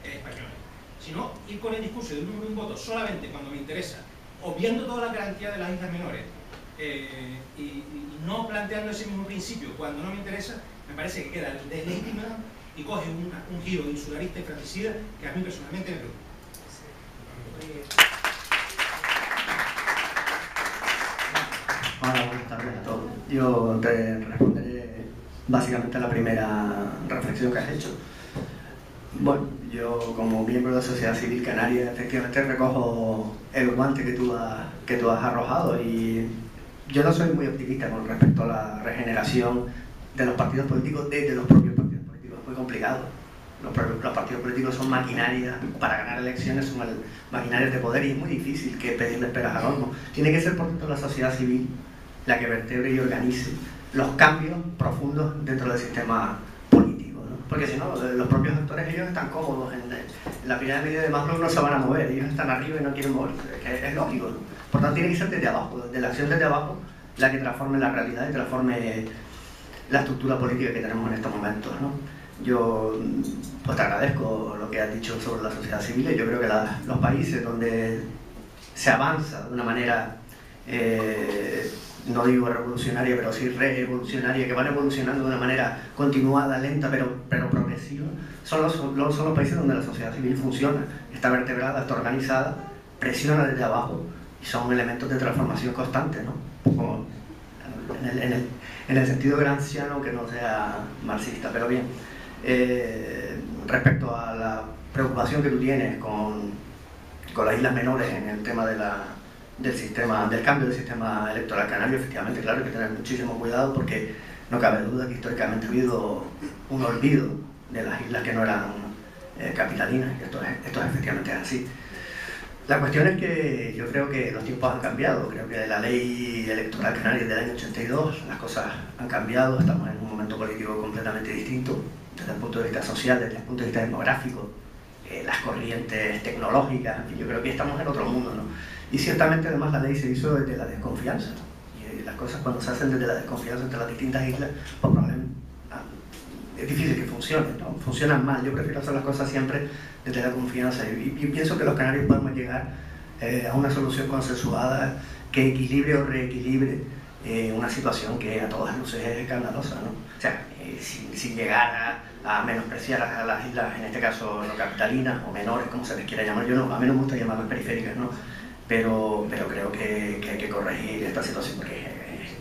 españoles. Si no, ir con el discurso de un número de un voto solamente cuando me interesa, obviando todas las garantías de las islas menores, y no planteando ese mismo principio cuando no me interesa, me parece que queda deslegitimado y coge un giro insularista y fratricida que a mí personalmente me preocupa. Hola, buenas tardes a todos. Yo te responderé básicamente a la primera reflexión que has hecho. Bueno, yo como miembro de la sociedad civil canaria efectivamente recojo el guante que tú has arrojado, y yo no soy muy optimista con respecto a la regeneración de los partidos políticos desde los propios partidos políticos. Es muy complicado. Los partidos políticos son maquinarias para ganar elecciones, son maquinarias de poder, y es muy difícil que pedirles peras al horno. Tiene que ser, por tanto, la sociedad civil la que vertebre y organice los cambios profundos dentro del sistema político, ¿no? Porque si no, los propios actores, ellos están cómodos en la pirámide de Maslow, no se van a mover, ellos están arriba y no quieren moverse, es lógico, ¿no? Por tanto, tiene que ser desde abajo, desde la acción desde abajo, la que transforme la realidad y transforme la estructura política que tenemos en estos momentos, ¿no? Yo pues te agradezco lo que has dicho sobre la sociedad civil, y yo creo que los países donde se avanza de una manera, no digo revolucionaria, pero sí revolucionaria, que van evolucionando de una manera continuada, lenta, pero progresiva, son los países donde la sociedad civil funciona, está vertebrada, está organizada, presiona desde abajo, y son elementos de transformación constante, ¿no? Como en el sentido gramsciano, que no sea marxista, pero bien. Respecto a la preocupación que tú tienes con las islas menores en el tema del cambio del sistema electoral canario, efectivamente, claro, hay que tener muchísimo cuidado, porque no cabe duda que históricamente ha habido un olvido de las islas que no eran capitalinas, y esto es efectivamente así. La cuestión es que yo creo que los tiempos han cambiado. Creo que la ley electoral canaria del año 82, las cosas han cambiado, estamos en un momento político completamente distinto, desde el punto de vista social, desde el punto de vista demográfico, las corrientes tecnológicas, en fin, yo creo que estamos en otro mundo, ¿no? Y ciertamente además la ley se hizo desde la desconfianza. Y las cosas cuando se hacen desde la desconfianza entre las distintas islas, pues probablemente es difícil que funcionen, ¿no? Funcionan mal. Yo prefiero hacer las cosas siempre desde la confianza. Y pienso que los canarios podemos llegar a una solución consensuada que equilibre o reequilibre una situación que a todas luces es escandalosa, ¿no? O sea, sin llegar a menospreciar a las islas, en este caso no capitalinas o menores, como se les quiera llamar. A mí no me gusta llamarlas periféricas, ¿no? Pero creo que hay que corregir esta situación porque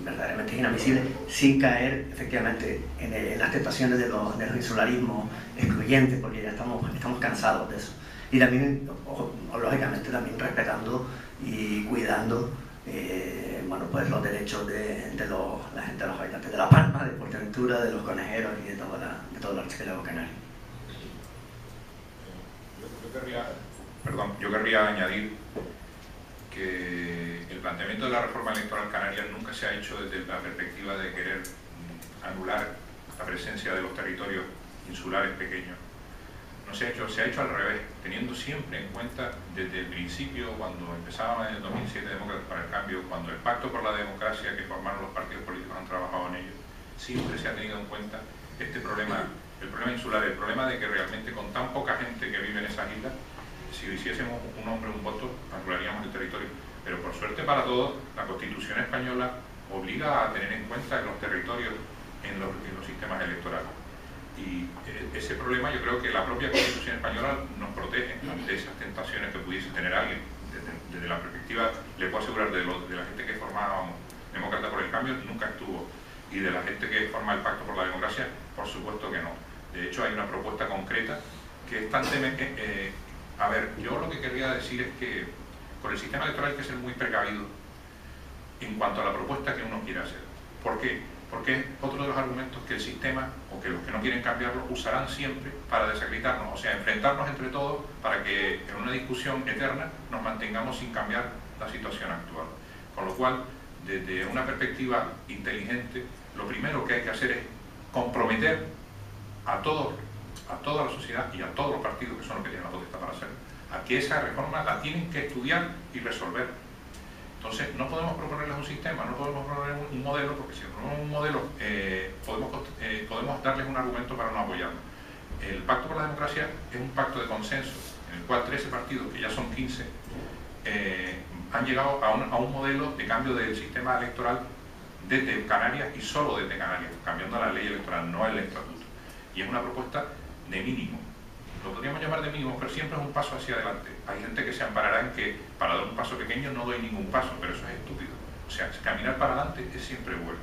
verdaderamente es inadmisible, sin caer efectivamente en las tentaciones del insularismo excluyente, porque ya estamos cansados de eso. Y también, lógicamente, también respetando y cuidando bueno, pues los derechos de la gente, de los habitantes de La Palma, de Fuerteventura, de los conejeros y de todo el archipiélago canario. Yo querría añadir que el planteamiento de la reforma electoral canaria nunca se ha hecho desde la perspectiva de querer anular la presencia de los territorios insulares pequeños. No se ha hecho al revés, teniendo siempre en cuenta desde el principio, cuando empezaban en el 2007 Demócratas para el Cambio, cuando el Pacto por la Democracia que formaron los partidos políticos han trabajado en ello, siempre se ha tenido en cuenta este problema, el problema insular, el problema de que realmente con tan poca gente que vive en esas islas, si hiciésemos un hombre un voto, anularíamos el territorio. Pero por suerte para todos, la Constitución española obliga a tener en cuenta los territorios en los sistemas electorales. Y ese problema yo creo que la propia Constitución española nos protege ante esas tentaciones que pudiese tener alguien. Desde la perspectiva, le puedo asegurar, de la gente que formábamos Demócrata por el Cambio, nunca estuvo. Y de la gente que forma el Pacto por la Democracia, por supuesto que no. De hecho, hay una propuesta concreta que es tan a ver, yo lo que querría decir es que con el sistema electoral hay que ser muy precavido en cuanto a la propuesta que uno quiere hacer. ¿Por qué? Porque es otro de los argumentos que el sistema, o que los que no quieren cambiarlo, usarán siempre para desacreditarnos, o sea, enfrentarnos entre todos para que en una discusión eterna nos mantengamos sin cambiar la situación actual. Con lo cual, desde una perspectiva inteligente, lo primero que hay que hacer es comprometer a toda la sociedad y a todos los partidos, que son los que tienen la potestad para hacerlo, a que esa reforma la tienen que estudiar y resolver. Entonces, no podemos proponerles un sistema, no podemos proponer un modelo, porque si proponemos un modelo, podemos darles un argumento para no apoyarlo. El Pacto por la Democracia es un pacto de consenso, en el cual 13 partidos, que ya son 15, han llegado a un modelo de cambio del sistema electoral desde Canarias y solo desde Canarias, cambiando la ley electoral, no el estatuto. Y es una propuesta de mínimo. Lo podríamos llamar de mínimo, pero siempre es un paso hacia adelante. Hay gente que se amparará en que para dar un paso pequeño no doy ningún paso, pero eso es estúpido. O sea, caminar para adelante es siempre bueno.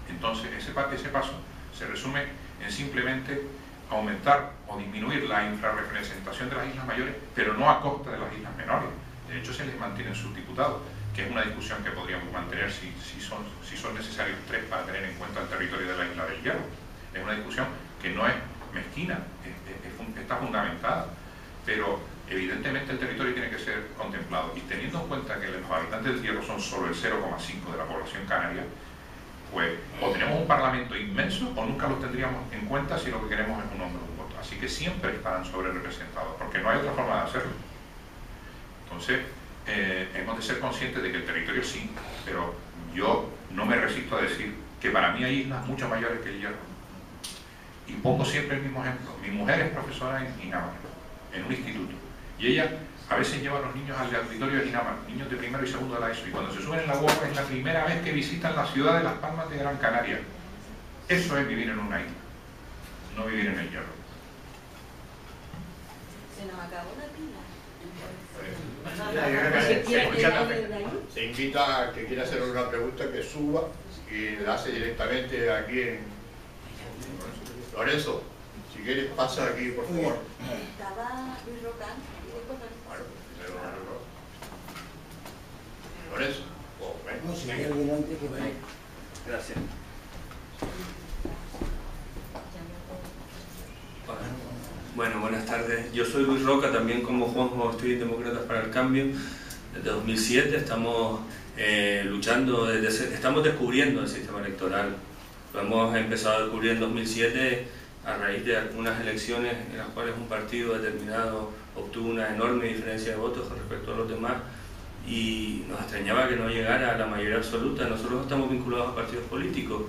Entonces, ese paso se resume en simplemente aumentar o disminuir la infrarrepresentación de las islas mayores, pero no a costa de las islas menores. De hecho, se les mantienen sus diputados, que es una discusión que podríamos mantener si son necesarios 3 para tener en cuenta el territorio de la isla del Hierro. Es una discusión que no es mezquina, está fundamentada, pero evidentemente el territorio tiene que ser contemplado, y teniendo en cuenta que los habitantes del Hierro son solo el 0,5 de la población canaria, pues o tenemos un parlamento inmenso o nunca los tendríamos en cuenta si lo que queremos es un hombre o un voto. Así que siempre estarán sobre representados, porque no hay otra forma de hacerlo. Entonces, hemos de ser conscientes de que el territorio sí, pero yo no me resisto a decir que para mí hay islas mucho mayores que el Hierro. Y pongo siempre el mismo ejemplo. Mi mujer es profesora en Ginamar, en un instituto, y ella a veces lleva a los niños al auditorio de Ginamar, niños de primero y segundo de la ESO, y cuando se suben en la guagua es la primera vez que visitan la ciudad de Las Palmas de Gran Canaria. Eso es vivir en una isla, no vivir en el Hierro. Se nos acabó la pila. Se invita a que quiera hacer una pregunta que suba y la hace directamente aquí en Lorenzo. Si quieres, pasa aquí, por favor. Estaba Luis Roca y después Lorenzo. No, si hay alguien antes que vaya. Gracias. Bueno, buenas tardes. Yo soy Luis Roca, también como Juanjo estoy en Demócratas para el Cambio. Desde 2007 estamos luchando, estamos descubriendo el sistema electoral. Lo hemos empezado a descubrir en 2007 a raíz de algunas elecciones en las cuales un partido determinado obtuvo una enorme diferencia de votos con respecto a los demás, y nos extrañaba que no llegara a la mayoría absoluta. Nosotros estamos vinculados a partidos políticos,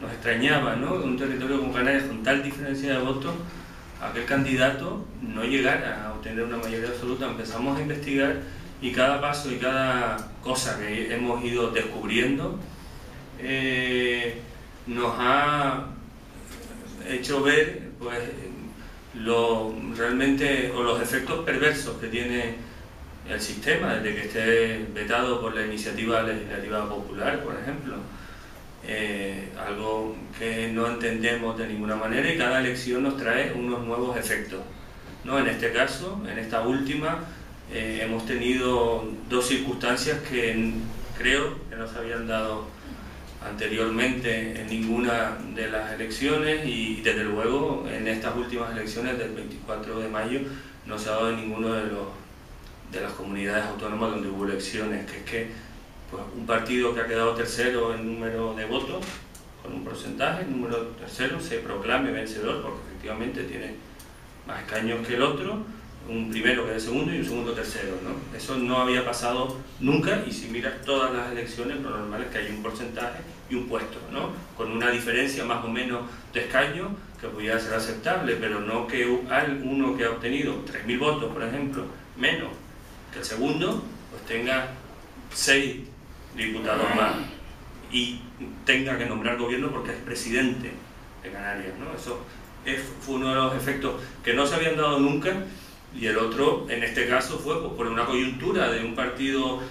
nos extrañaba, ¿no?, que un territorio como Canarias con tal diferencia de votos, aquel candidato no llegara a obtener una mayoría absoluta. Empezamos a investigar y cada paso y cada cosa que hemos ido descubriendo nos ha hecho ver, pues, los efectos perversos que tiene el sistema desde que esté vetado por la iniciativa legislativa popular, por ejemplo. Algo que no entendemos de ninguna manera, y cada elección nos trae unos nuevos efectos, ¿no? En este caso, en esta última, hemos tenido dos circunstancias que creo que no se habían dado anteriormente en ninguna de las elecciones, y desde luego en estas últimas elecciones del 24 de mayo no se ha dado en ninguno de las comunidades autónomas donde hubo elecciones, que es que, pues, un partido que ha quedado tercero en número de votos, con un porcentaje, el número tercero, se proclame vencedor porque efectivamente tiene más escaños que el otro, un primero quede segundo y un segundo tercero, ¿no? Eso no había pasado nunca, y si miras todas las elecciones, lo normal es que hay un porcentaje y un puesto, ¿no?, con una diferencia más o menos de escaños que pudiera ser aceptable, pero no que uno que ha obtenido 3.000 votos, por ejemplo, menos que el segundo, pues tenga 6 diputados más y tenga que nombrar gobierno porque es presidente de Canarias, ¿no? Eso fue uno de los efectos que no se habían dado nunca. Y el otro, en este caso, fue, pues, por una coyuntura de un partido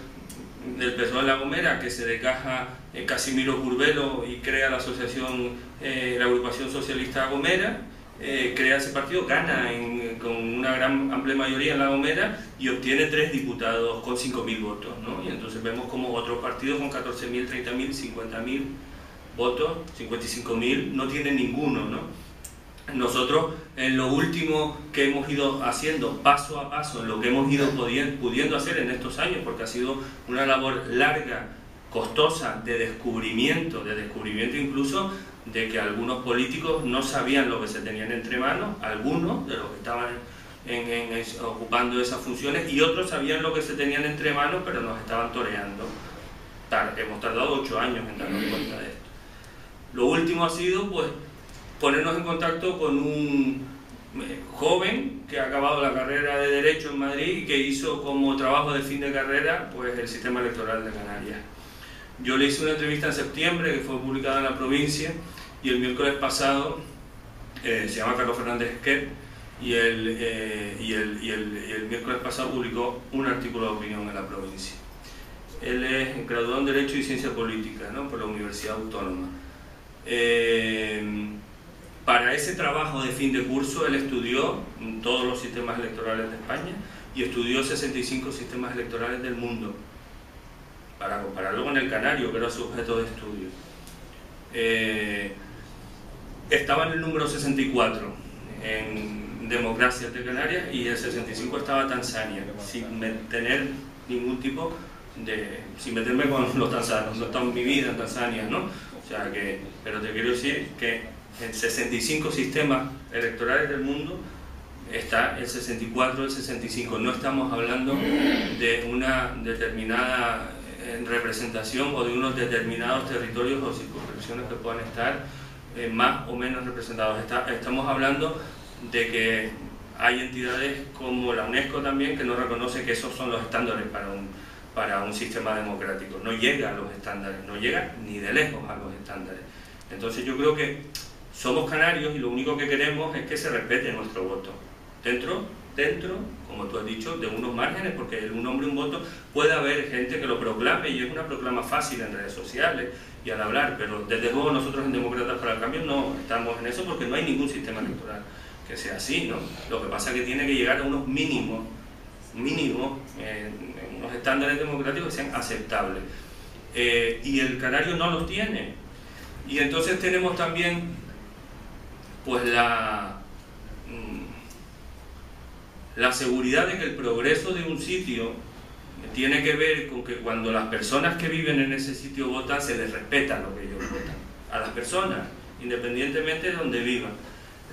del PSOE en La Gomera que se decaja Casimiro Curvelo y crea la asociación, la agrupación socialista Gomera, crea ese partido, gana con una gran amplia mayoría en La Gomera y obtiene 3 diputados con 5.000 votos, ¿no? Y entonces vemos como otros partidos con 14.000, 30.000, 50.000 votos, 55.000, no tienen ninguno, ¿no? Nosotros, en lo último que hemos ido haciendo paso a paso, en lo que hemos ido pudiendo hacer en estos años, porque ha sido una labor larga, costosa, de descubrimiento incluso de que algunos políticos no sabían lo que se tenían entre manos, algunos de los que estaban ocupando esas funciones, y otros sabían lo que se tenían entre manos, pero nos estaban toreando. Hemos tardado 8 años en darnos cuenta de esto. Lo último ha sido, pues, ponernos en contacto con un joven que ha acabado la carrera de Derecho en Madrid y que hizo como trabajo de fin de carrera, pues, el sistema electoral de Canarias. Yo le hice una entrevista en septiembre que fue publicada en La Provincia, y el miércoles pasado, se llama Carlos Fernández Esquer, y el miércoles pasado publicó un artículo de opinión en La Provincia. Él es graduado en Derecho y Ciencia Política, ¿no?, por la Universidad Autónoma. Para ese trabajo de fin de curso, él estudió todos los sistemas electorales de España y estudió 65 sistemas electorales del mundo, para compararlo con el canario, que era su objeto de estudio. Estaba en el número 64 en democracias de Canarias, y el 65 estaba Tanzania, sin tener ningún tipo de... sin meterme con los tanzanos, no he estado en mi vida en Tanzania, ¿no? O sea que, pero te quiero decir que en 65 sistemas electorales del mundo está el 64, el 65. No estamos hablando de una determinada representación o de unos determinados territorios o circunscripciones que puedan estar más o menos representados. Estamos hablando de que hay entidades como la UNESCO también que no reconoce que esos son los estándares para un sistema democrático. No llega a los estándares, no llega ni de lejos a los estándares. Entonces yo creo que somos canarios y lo único que queremos es que se respete nuestro voto. Dentro, como tú has dicho, de unos márgenes, porque un hombre, un voto, puede haber gente que lo proclame, y es una proclama fácil en redes sociales y al hablar, pero desde luego nosotros en Demócratas para el Cambio no estamos en eso, porque no hay ningún sistema electoral que sea así, ¿no? Lo que pasa es que tiene que llegar a unos mínimos, unos estándares democráticos que sean aceptables. Y el canario no los tiene. Y entonces tenemos también, pues, la seguridad de que el progreso de un sitio tiene que ver con que cuando las personas que viven en ese sitio votan, se les respeta lo que ellos votan, a las personas, independientemente de donde vivan.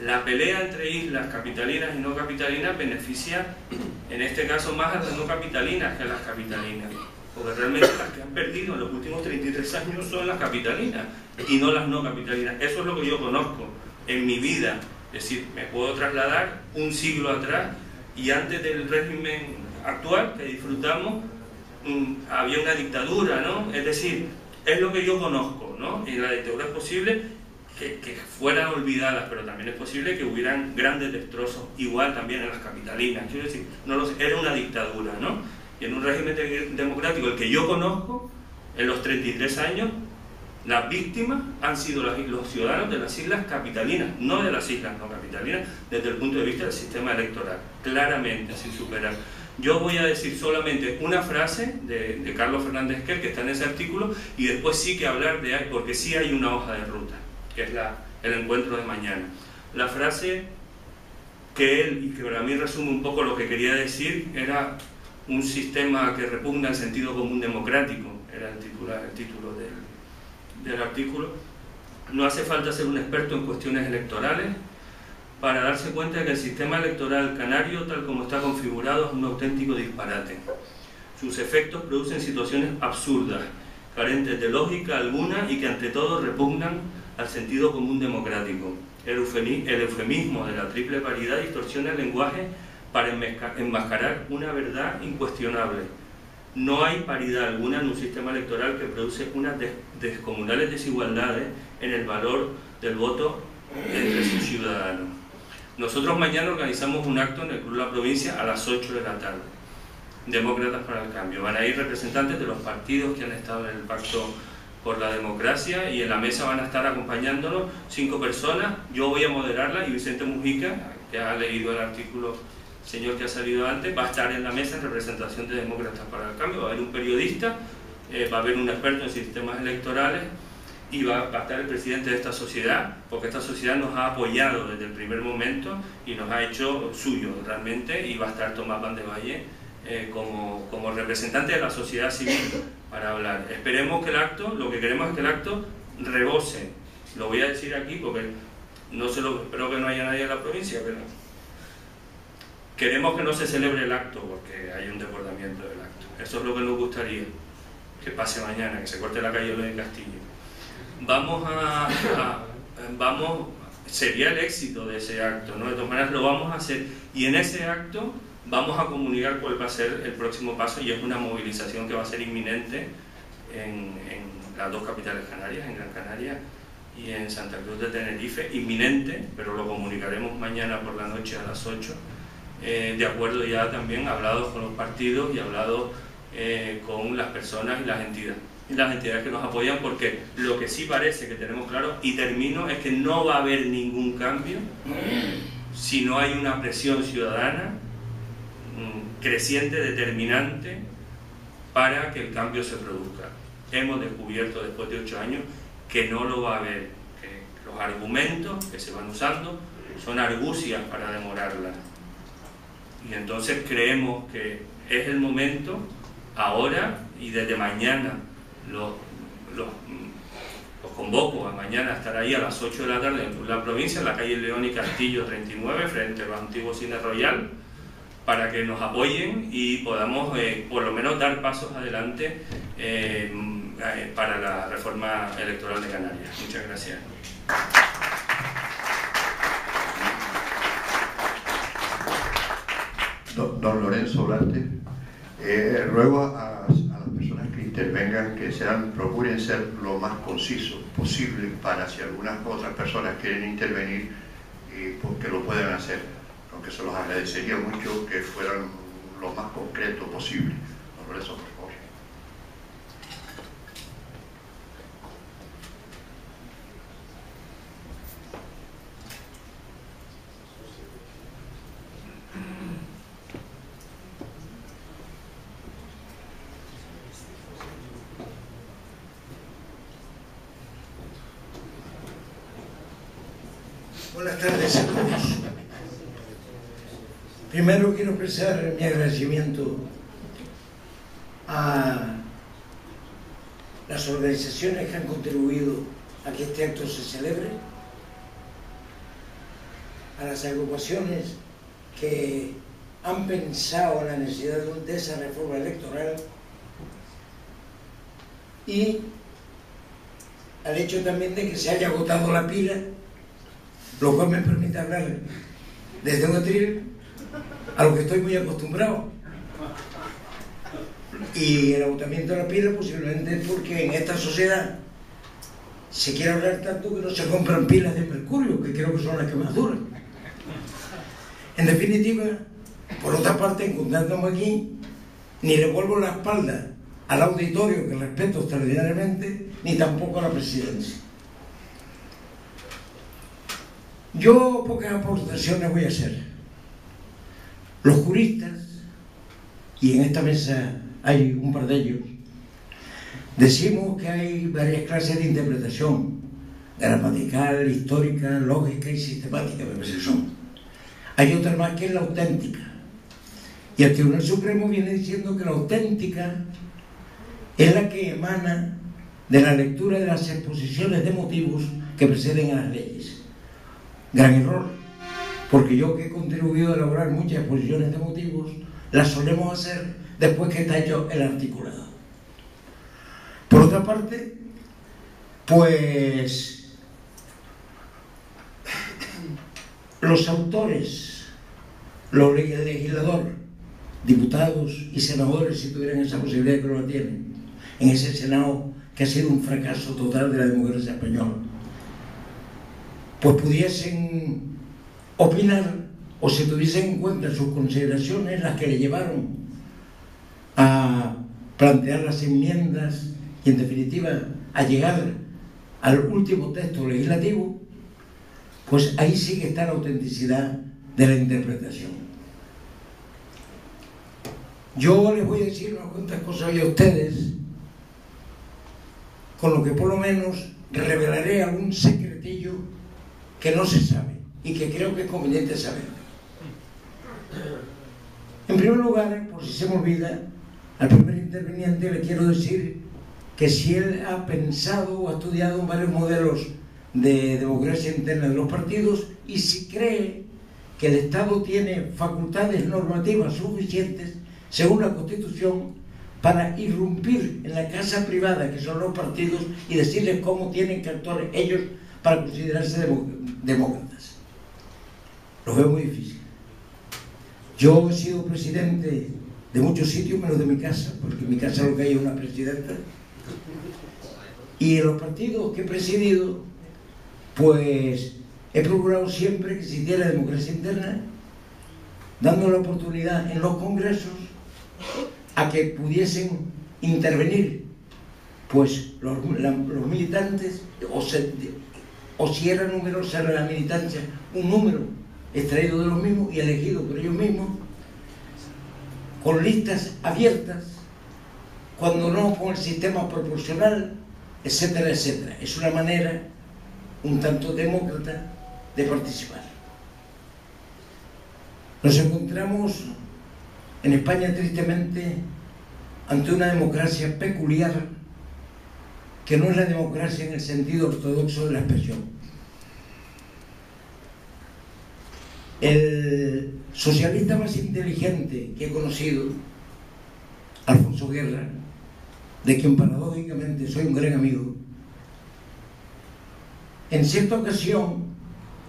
La pelea entre islas capitalinas y no capitalinas beneficia, en este caso, más a las no capitalinas que a las capitalinas. Porque realmente las que han perdido en los últimos 33 años son las capitalinas y no las no capitalinas. Eso es lo que yo conozco en mi vida. Es decir, me puedo trasladar un siglo atrás y antes del régimen actual que disfrutamos había una dictadura, ¿no? Es decir, es lo que yo conozco, ¿no? Y en la dictadura es posible que fueran olvidadas, pero también es posible que hubieran grandes destrozos, igual también en las capitalinas. Quiero decir, no lo sé, era una dictadura, ¿no? Y en un régimen democrático, el que yo conozco, en los 33 años, las víctimas han sido los ciudadanos de las islas capitalinas, no de las islas no capitalinas, desde el punto de vista del sistema electoral, claramente, sin superar. Yo voy a decir solamente una frase de Carlos Fernández Quer, que está en ese artículo, y después sí que hablar de, porque sí hay una hoja de ruta, que es el encuentro de mañana. La frase que él, y que para mí resume un poco lo que quería decir, era un sistema que repugna el sentido común democrático, era el título del artículo. No hace falta ser un experto en cuestiones electorales para darse cuenta de que el sistema electoral canario, tal como está configurado, es un auténtico disparate. Sus efectos producen situaciones absurdas, carentes de lógica alguna y que ante todo repugnan al sentido común democrático. El eufemismo de la triple paridad distorsiona el lenguaje para enmascarar una verdad incuestionable. No hay paridad alguna en un sistema electoral que produce unas descomunales desigualdades en el valor del voto entre sus ciudadanos. Nosotros mañana organizamos un acto en el Club La Provincia a las 8 de la tarde. Demócratas para el Cambio. Van a ir representantes de los partidos que han estado en el Pacto por la Democracia y en la mesa van a estar acompañándonos 5 personas. Yo voy a moderarla y Vicente Mujica, que ha leído el artículo, señor que ha salido antes, va a estar en la mesa en representación de Demócratas para el Cambio. Va a haber un periodista, va a haber un experto en sistemas electorales y va a estar el presidente de esta sociedad, porque esta sociedad nos ha apoyado desde el primer momento y nos ha hecho suyo realmente, y va a estar Tomás Van de Valle como representante de la sociedad civil para hablar. Esperemos que el acto, lo que queremos es que el acto rebose, lo voy a decir aquí porque espero que no haya nadie en la provincia, pero queremos que no se celebre el acto porque hay un desbordamiento del acto. Eso es lo que nos gustaría, que pase mañana, que se corte la calle del Castillo. Sería el éxito de ese acto, ¿no? De todas maneras lo vamos a hacer, y en ese acto vamos a comunicar cuál va a ser el próximo paso, y es una movilización que va a ser inminente en las 2 capitales canarias, en Gran Canaria y en Santa Cruz de Tenerife, inminente, pero lo comunicaremos mañana por la noche a las 8, de acuerdo ya también, hablados con los partidos y hablados con las personas y las entidades que nos apoyan, porque lo que sí parece que tenemos claro, y termino, es que no va a haber ningún cambio si no hay una presión ciudadana creciente, determinante, para que el cambio se produzca. Hemos descubierto después de 8 años que no lo va a haber, que los argumentos que se van usando son argucias para demorarla, y entonces creemos que es el momento ahora, y desde mañana los convoco a mañana a estar ahí a las 8 de la tarde en la provincia, en la calle León y Castillo 39, frente a los antiguos Cine Royal, para que nos apoyen y podamos por lo menos dar pasos adelante para la reforma electoral de Canarias. Muchas gracias. Don Lorenzo Blante, ruego a las personas que intervengan que procuren ser lo más concisos posible, para si algunas otras personas quieren intervenir, que lo puedan hacer, aunque se los agradecería mucho que fueran lo más concreto posible. Don Lorenzo, por favor. Buenas tardes a todos. Primero quiero expresar mi agradecimiento a las organizaciones que han contribuido a que este acto se celebre, a las agrupaciones que han pensado en la necesidad de esa reforma electoral y al hecho también de que se haya agotado la pila, lo cual me permite hablar desde un atril a lo que estoy muy acostumbrado. Y el agotamiento de la pila posiblemente es porque en esta sociedad se quiere hablar tanto que no se compran pilas de mercurio, que creo que son las que más duran. En definitiva, por otra parte, encontrándome aquí, ni le vuelvo la espalda al auditorio, que respeto extraordinariamente, ni tampoco a la presidencia. Yo pocas aportaciones voy a hacer. Los juristas, y en esta mesa hay un par de ellos, decimos que hay varias clases de interpretación: gramatical, histórica, lógica y sistemática, me parece que son. Hay otra más que es la auténtica. Y el Tribunal Supremo viene diciendo que la auténtica es la que emana de la lectura de las exposiciones de motivos que preceden a las leyes. Gran error, porque yo que he contribuido a elaborar muchas exposiciones de motivos, las solemos hacer después que está hecho el articulado. Por otra parte, pues los autores, los legisladores, diputados y senadores, si tuvieran esa posibilidad, que no la tienen, en ese Senado que ha sido un fracaso total de la democracia española, pues pudiesen opinar o se tuviesen en cuenta sus consideraciones, las que le llevaron a plantear las enmiendas y en definitiva a llegar al último texto legislativo, pues ahí sí que está la autenticidad de la interpretación. Yo les voy a decir unas cuantas cosas hoy a ustedes, con lo que por lo menos revelaré algún secretillo que no se sabe y que creo que es conveniente saber. En primer lugar, por si se me olvida, al primer interviniente le quiero decir que si él ha pensado o ha estudiado varios modelos de democracia interna de los partidos y si cree que el Estado tiene facultades normativas suficientes, según la Constitución, para irrumpir en la casa privada que son los partidos y decirles cómo tienen que actuar ellos para considerarse demócratas. Lo veo muy difícil. Yo he sido presidente de muchos sitios menos de mi casa, porque en mi casa lo que hay es una presidenta, y en los partidos que he presidido pues he procurado siempre que existiera democracia interna, dando la oportunidad en los congresos a que pudiesen intervenir pues los militantes, o si era numerosa la militancia, un número extraído de los mismos y elegido por ellos mismos, con listas abiertas, cuando no con el sistema proporcional, etcétera, etcétera. Es una manera un tanto demócrata de participar. Nos encontramos en España tristemente ante una democracia peculiar que no es la democracia en el sentido ortodoxo de la expresión. El socialista más inteligente que he conocido, Alfonso Guerra, de quien paradójicamente soy un gran amigo, en cierta ocasión,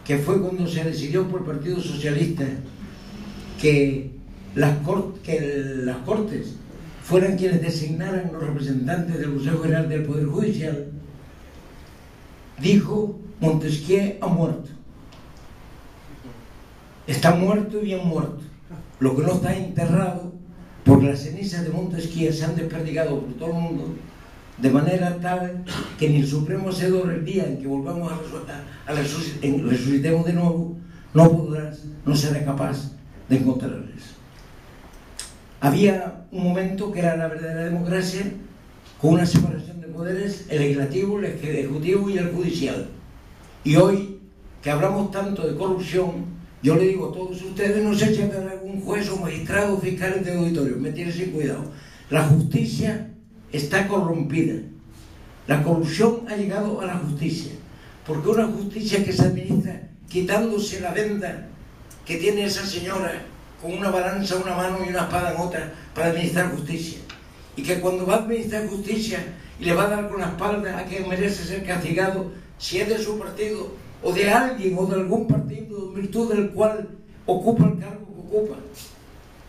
que fue cuando se decidió por el Partido Socialista que las Cortes fueran quienes designaran los representantes del Consejo General del Poder Judicial, dijo: Montesquieu ha muerto. Está muerto y bien muerto. Lo que no está enterrado, porque las cenizas de Montesquieu se han desperdigado por todo el mundo, de manera tal que ni el Supremo Hacedor, el día en que volvamos resucitemos de nuevo, no será capaz de encontrarles. Había un momento que era la verdadera democracia, con una separación de poderes, el legislativo, el ejecutivo y el judicial. Y hoy, que hablamos tanto de corrupción, yo le digo a todos ustedes, no se echen de algún juez o magistrado o fiscal de auditorio, me tienen sin cuidado. La justicia está corrompida. La corrupción ha llegado a la justicia, porque una justicia que se administra quitándose la venda que tiene esa señora con una balanza en una mano y una espada en otra para administrar justicia. Y que cuando va a administrar justicia y le va a dar con la espalda a quien merece ser castigado, si es de su partido o de alguien o de algún partido en virtud del cual ocupa el cargo que ocupa,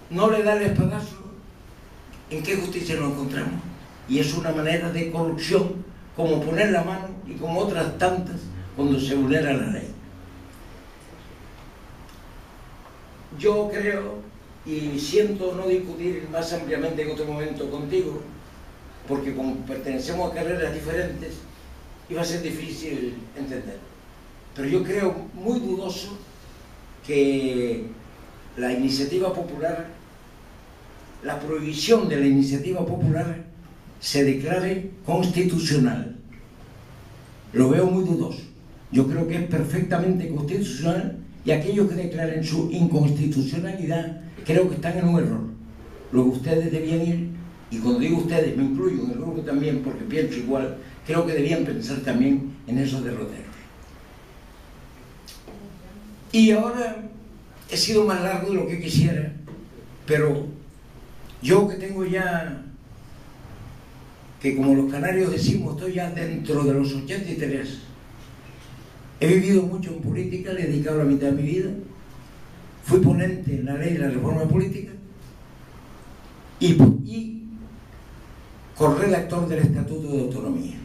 no le da el espadazo, ¿en qué justicia nos encontramos? Y es una manera de corrupción, como poner la mano y como otras tantas cuando se vulnera la ley. Yo creo y siento no discutir más ampliamente en otro momento contigo, porque como pertenecemos a carreras diferentes, iba a ser difícil entender. Pero yo creo muy dudoso que la iniciativa popular, la prohibición de la iniciativa popular se declare constitucional. Lo veo muy dudoso. Yo creo que es perfectamente constitucional y aquellos que declaren su inconstitucionalidad creo que están en un error. Lo que ustedes debían ir, y cuando digo ustedes me incluyo en el grupo también porque pienso igual, creo que debían pensar también en esos derroteros. Y ahora he sido más largo de lo que quisiera, pero yo que tengo ya, que como los canarios decimos, estoy ya dentro de los 83, he vivido mucho en política, le he dedicado la mitad de mi vida, fui ponente en la ley de la reforma política y corredactor del Estatuto de Autonomía.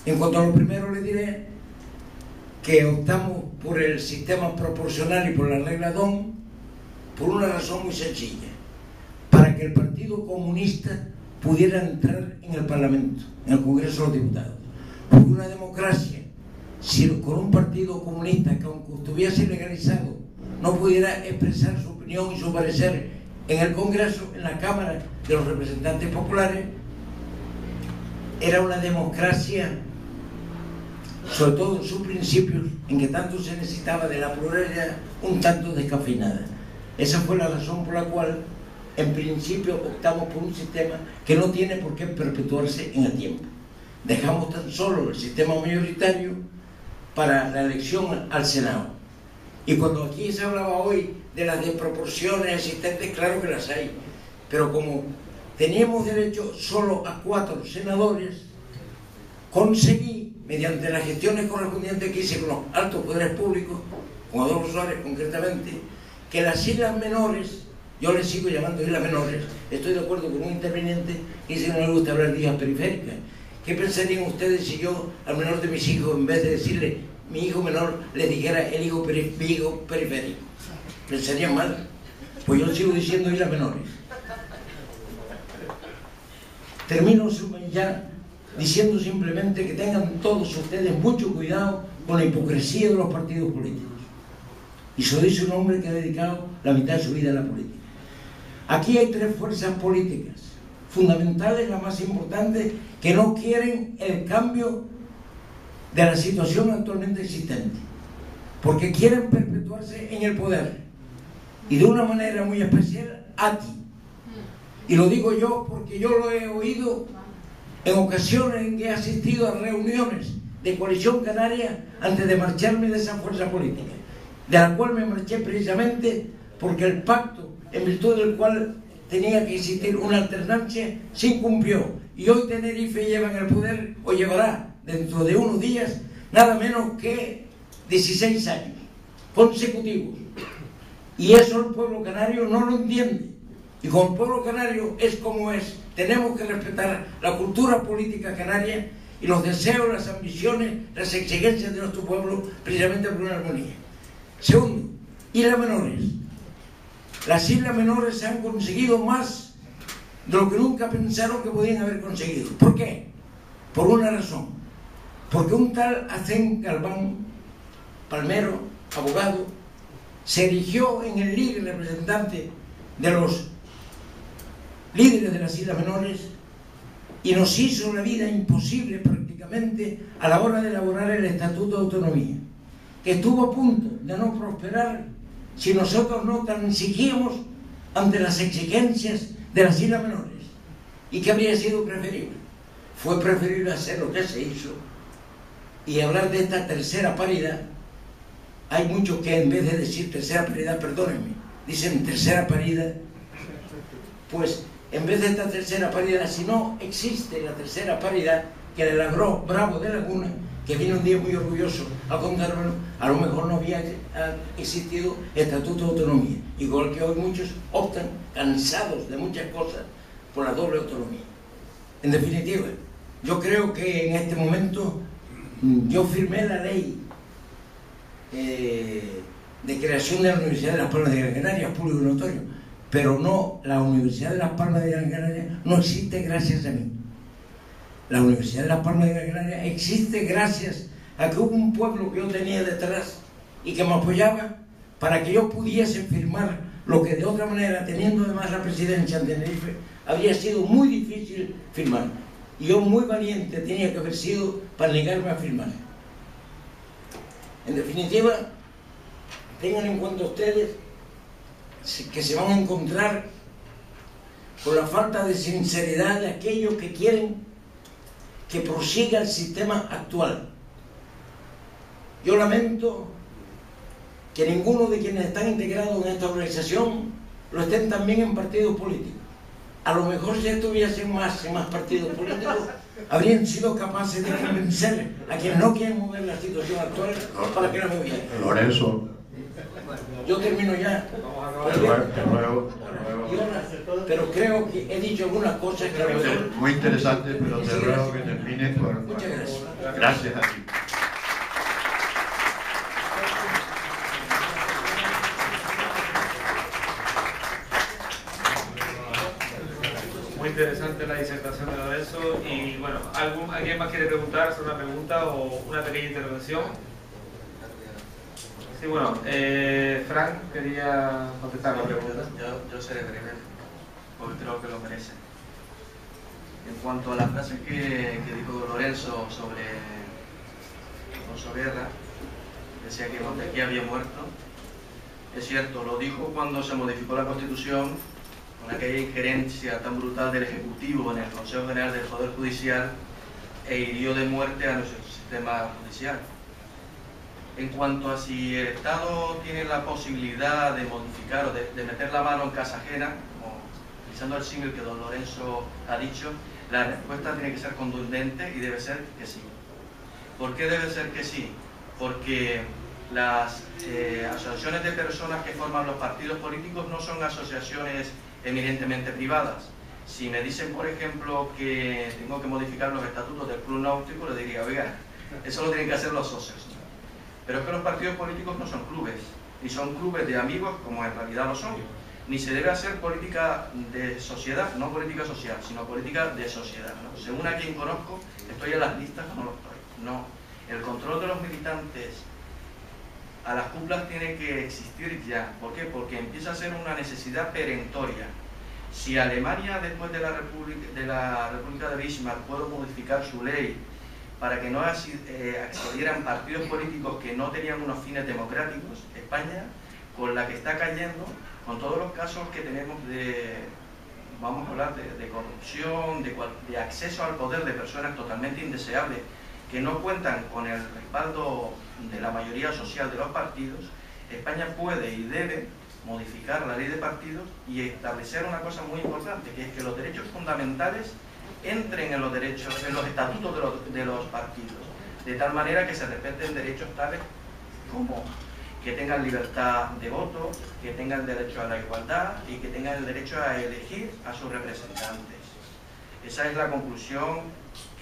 En cuanto a lo primero, le diré que optamos por el sistema proporcional y por la regla DON por una razón muy sencilla: para que el Partido Comunista pudiera entrar en el Parlamento, en el Congreso de los Diputados. Porque una democracia, si con un partido comunista que aunque estuviese legalizado no pudiera expresar su opinión y su parecer en el Congreso, en la Cámara de los Representantes Populares, era una democracia, sobre todo en sus principios, en que tanto se necesitaba de la pluralidad, un tanto descafeinada. Esa fue la razón por la cual en principio optamos por un sistema que no tiene por qué perpetuarse en el tiempo. Dejamos tan solo el sistema mayoritario para la elección al Senado. Y cuando aquí se hablaba hoy de las desproporciones existentes, claro que las hay, pero como teníamos derecho solo a 4 senadores, conseguí, mediante las gestiones correspondientes que hice con los altos poderes públicos, con Adolfo Suárez concretamente, que las islas menores, yo les sigo llamando islas menores, estoy de acuerdo con un interviniente que dice que no le gusta hablar de islas periféricas. ¿Qué pensarían ustedes si yo al menor de mis hijos, en vez de decirle mi hijo menor, le dijera mi hijo periférico? ¿Pensarían mal? Pues yo sigo diciendo islas menores. Termino ya diciendo simplemente que tengan todos ustedes mucho cuidado con la hipocresía de los partidos políticos. Y se lo dice un hombre que ha dedicado la mitad de su vida a la política. Aquí hay 3 fuerzas políticas fundamentales, la más importante, que no quieren el cambio de la situación actualmente existente, porque quieren perpetuarse en el poder, y de una manera muy especial, ATI. Y lo digo yo porque yo lo he oído en ocasiones en que he asistido a reuniones de Coalición Canaria antes de marcharme de esa fuerza política, de la cual me marché precisamente porque el pacto en virtud del cual tenía que existir una alternancia se incumplió, y hoy Tenerife lleva en el poder, o llevará dentro de unos días, nada menos que 16 años consecutivos, y eso el pueblo canario no lo entiende. Y como el pueblo canario es como es, tenemos que respetar la cultura política canaria y los deseos, las ambiciones, las exigencias de nuestro pueblo, precisamente por una armonía. Segundo, islas menores. Las islas menores han conseguido más de lo que nunca pensaron que podían haber conseguido. ¿Por qué? Por una razón. Porque un tal Hacén Galván, palmero, abogado, se erigió en el líder representante de los líderes de las islas menores y nos hizo la vida imposible prácticamente a la hora de elaborar el Estatuto de Autonomía, que estuvo a punto de no prosperar si nosotros no transigíamos ante las exigencias de las islas menores. ¿Y qué habría sido preferible? Fue preferible hacer lo que se hizo y hablar de esta tercera paridad, hay muchos que en vez de decir tercera paridad, perdónenme, dicen tercera paridad. Pues en vez de esta tercera paridad, si no existe la tercera paridad que le labró Bravo de Laguna, que vino un día muy orgulloso a contármelo, a lo mejor no había existido estatuto de autonomía, igual que hoy muchos optan, cansados de muchas cosas, por la doble autonomía. En definitiva, yo creo que en este momento yo firmé la ley de creación de la Universidad de Las Palmas de Gran Canaria, público y notorio, pero no, la Universidad de Las Palmas de Gran Canaria no existe gracias a mí. La Universidad de Las Palmas de Gran Canaria existe gracias a que hubo un pueblo que yo tenía detrás y que me apoyaba para que yo pudiese firmar lo que de otra manera, teniendo además la presidencia en Tenerife, habría sido muy difícil firmar. Y yo muy valiente tenía que haber sido para negarme a firmar. En definitiva, tengan en cuenta ustedes que se van a encontrar con la falta de sinceridad de aquellos que quieren que prosiga el sistema actual. Yo lamento que ninguno de quienes están integrados en esta organización lo estén también en partidos políticos. A lo mejor si estuviesen más en más partidos políticos, habrían sido capaces de convencer a quienes no quieren mover la situación actual para que la movieran. Lorenzo. Yo termino ya. Pero creo que he dicho algunas cosas que a lo mejor... Muy interesante, pero te ruego que termines con... Muchas gracias. Gracias a ti. Muy interesante la disertación de Lorenzo. Y bueno, ¿alguien más quiere preguntar, hacer una pregunta o una pequeña intervención? Sí, bueno, Frank quería contestar la pregunta. Yo seré breve, porque creo que lo merece. En cuanto a la frase que dijo Lorenzo sobre Alfonso Guerra, decía que Montequía había muerto. Es cierto, lo dijo cuando se modificó la Constitución, con aquella injerencia tan brutal del Ejecutivo en el Consejo General del Poder Judicial, e hirió de muerte a nuestro sistema judicial. En cuanto a si el Estado tiene la posibilidad de modificar o de meter la mano en casa ajena, como utilizando el símil que don Lorenzo ha dicho, la respuesta tiene que ser contundente y debe ser que sí. ¿Por qué debe ser que sí? Porque las asociaciones de personas que forman los partidos políticos no son asociaciones eminentemente privadas. Si me dicen, por ejemplo, que tengo que modificar los estatutos del Club Náutico, le diría, oiga, eso lo tienen que hacer los socios. Pero es que los partidos políticos no son clubes, ni son clubes de amigos como en realidad lo son, ni se debe hacer política de sociedad, no política social, sino política de sociedad, ¿no? Según a quien conozco, estoy en las listas o no lo estoy. No, el control de los militantes a las cúpulas tiene que existir ya. ¿Por qué? Porque empieza a ser una necesidad perentoria. Si Alemania, después de la República de Bismarck, pudo modificar su ley para que no accedieran partidos políticos que no tenían unos fines democráticos, España, con la que está cayendo, con todos los casos que tenemos vamos a hablar de corrupción, de acceso al poder de personas totalmente indeseables, que no cuentan con el respaldo de la mayoría social de los partidos, España puede y debe modificar la ley de partidos y establecer una cosa muy importante, que es que los derechos fundamentales entren en los estatutos de los partidos, de tal manera que se respeten derechos tales como que tengan libertad de voto, que tengan derecho a la igualdad y que tengan el derecho a elegir a sus representantes. Esa es la conclusión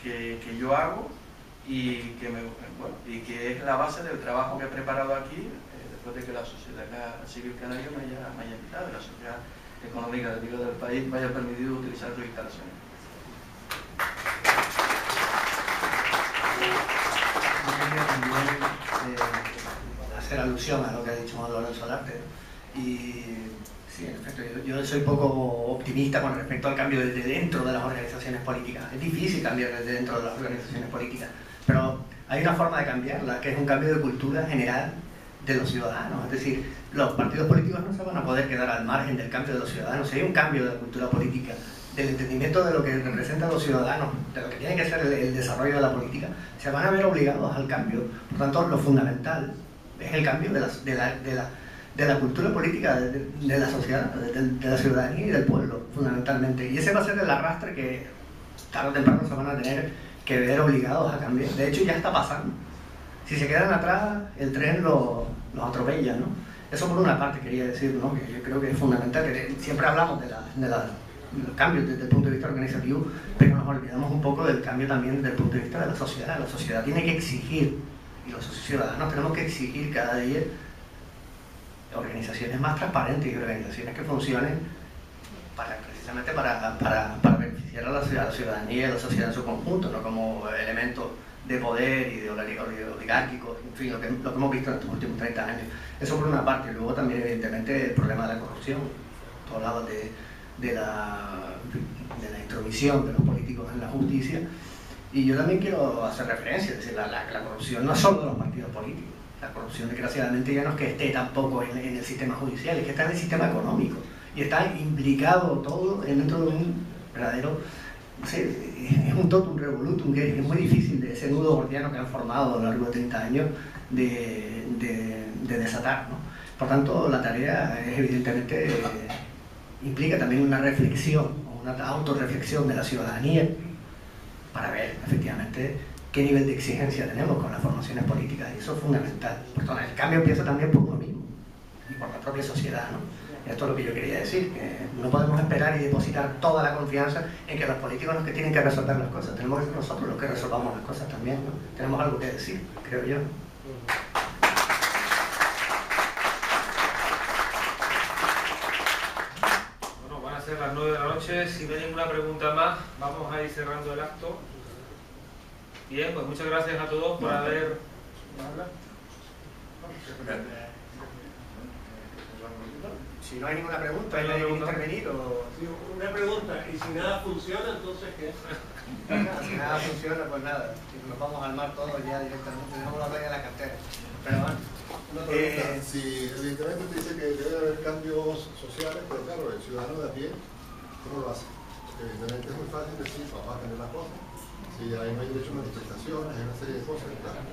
que yo hago y que es la base del trabajo que he preparado aquí, después de que la sociedad civil canaria me haya invitado, la sociedad económica del país me haya permitido utilizar sus instalaciones. Hacer alusión a lo que ha dicho Juan Lorenzo Larte, y sí, en efecto, yo soy poco optimista con respecto al cambio desde dentro de las organizaciones políticas. Es difícil cambiar desde dentro de las organizaciones políticas, pero hay una forma de cambiarla, que es un cambio de cultura general de los ciudadanos. Es decir, los partidos políticos no se van a poder quedar al margen del cambio de los ciudadanos. Si hay un cambio de la cultura política, del entendimiento de lo que representan los ciudadanos, de lo que tiene que ser el desarrollo de la política, se van a ver obligados al cambio. Por tanto, lo fundamental es el cambio de la cultura política de la sociedad, de la ciudadanía y del pueblo, fundamentalmente. Y ese va a ser el arrastre que tarde o temprano se van a tener que ver obligados a cambiar. De hecho, ya está pasando. Si se quedan atrás, el tren los atropella, ¿no? Eso por una parte quería decir, ¿no? Que yo creo que es fundamental, que siempre hablamos de los cambios desde el punto de vista organizativo, pero nos olvidamos un poco del cambio también desde el punto de vista de la sociedad. La sociedad tiene que exigir, y los ciudadanos tenemos que exigir cada día organizaciones más transparentes y organizaciones que funcionen precisamente para beneficiar a la ciudadanía y a la sociedad en su conjunto, no como elementos de poder y de oligárquicos, en fin, lo que hemos visto en estos últimos 30 años. Eso por una parte. Y luego también, evidentemente, el problema de la corrupción. Tú hablabas de la intromisión de los políticos en la justicia, y yo también quiero hacer referencia, es decir, la corrupción no es solo de los partidos políticos. La corrupción, desgraciadamente, ya no es que esté tampoco en el sistema judicial, es que está en el sistema económico, y está implicado todo dentro de un verdadero, no sé, es un totum revolutum, que es muy difícil, de ese nudo gordiano que han formado a lo largo de 30 años de desatar, ¿no? Por tanto, la tarea es, evidentemente, implica también una reflexión, una autorreflexión de la ciudadanía para ver, efectivamente, qué nivel de exigencia tenemos con las formaciones políticas, y eso es fundamental. Por tanto, el cambio empieza también por uno mismo y por la propia sociedad, ¿no? Esto es lo que yo quería decir, que no podemos esperar y depositar toda la confianza en que los políticos son los que tienen que resolver las cosas. Tenemos que ser nosotros los que resolvamos las cosas también, ¿no? Tenemos algo que decir, creo yo. Bueno, van a ser las 9 de la noche. Si no hay ninguna pregunta más, vamos a ir cerrando el acto. Bien, pues muchas gracias a todos por haber... Si no hay ninguna pregunta, ¿no hay que intervenir o...? Sí, una pregunta, ¿y si nada funciona, entonces qué? Si nada funciona, pues nada. Si nos vamos a armar todos ya directamente, dejamos la raya de la cartera. Pero bueno. Una pregunta, si evidentemente te dice que debe haber cambios sociales, pero claro, el ciudadano de a pie, ¿cómo lo hace? Porque evidentemente es muy fácil decir, papá, cambiar las cosas. Si ahí no hay derecho a manifestaciones, hay una serie de cosas, claro.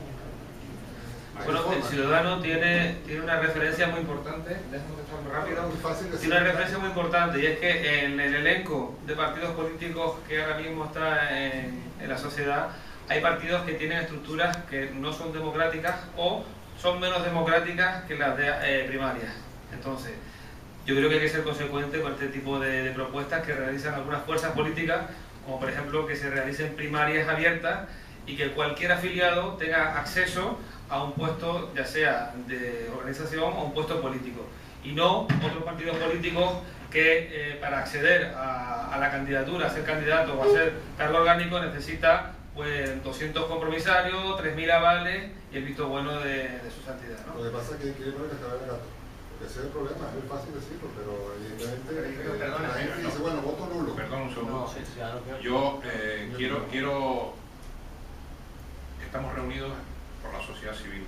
Bueno, el ciudadano tiene una referencia muy importante, déjame que muy rápido, tiene una referencia muy importante, y es que en el elenco de partidos políticos que ahora mismo está en la sociedad, hay partidos que tienen estructuras que no son democráticas o son menos democráticas que las de primarias. Entonces, yo creo que hay que ser consecuente con este tipo de propuestas que realizan algunas fuerzas políticas, como por ejemplo que se realicen primarias abiertas y que cualquier afiliado tenga acceso a un puesto, ya sea de organización o un puesto político, y no otros partidos políticos que para acceder a la candidatura, a ser candidato o a ser cargo orgánico necesita pues 200 compromisarios, 3.000 avales y el visto bueno de su santidad, ¿no? Lo que pasa es que quiere poner cascabel en gato, porque ese es el problema, es muy fácil decirlo, pero evidentemente la gente dice, bueno, voto nulo. Perdón un segundo. Yo quiero... Estamos reunidos por la sociedad civil.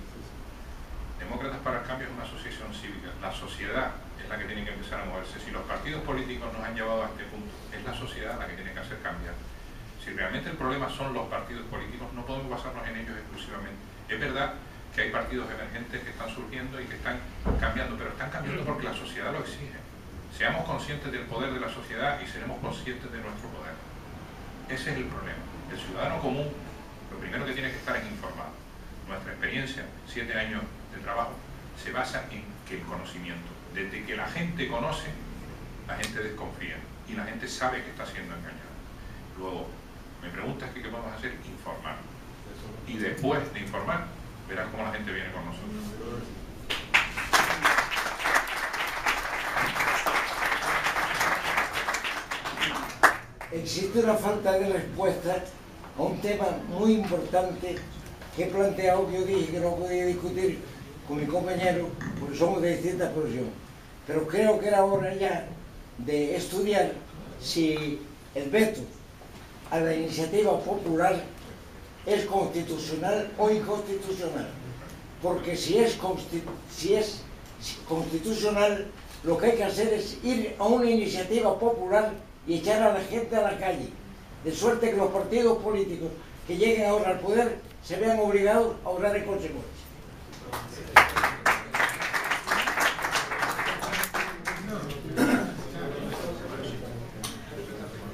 Demócratas para el Cambio es una asociación cívica. La sociedad es la que tiene que empezar a moverse. Si los partidos políticos nos han llevado a este punto, es la sociedad la que tiene que hacer cambiar. Si realmente el problema son los partidos políticos, no podemos basarnos en ellos exclusivamente. Es verdad que hay partidos emergentes que están surgiendo y que están cambiando, pero están cambiando porque la sociedad lo exige. Seamos conscientes del poder de la sociedad y seremos conscientes de nuestro poder. Ese es el problema. El ciudadano común, lo primero que tiene que estar es informado. Nuestra experiencia, 7 años de trabajo, se basa en que el conocimiento. Desde que la gente conoce, la gente desconfía y la gente sabe que está siendo engañada. Luego, me preguntas qué podemos hacer, informar. Y después de informar, verás cómo la gente viene con nosotros. Existe una falta de respuesta a un tema muy importante que he planteado, yo dije que no podía discutir con mi compañero, porque somos de distintas profesiones. Pero creo que era hora ya de estudiar si el veto a la iniciativa popular es constitucional o inconstitucional. Porque si es constitucional, lo que hay que hacer es ir a una iniciativa popular y echar a la gente a la calle, de suerte que los partidos políticos que lleguen ahora al poder se vean obligados a obrar en consecuencia.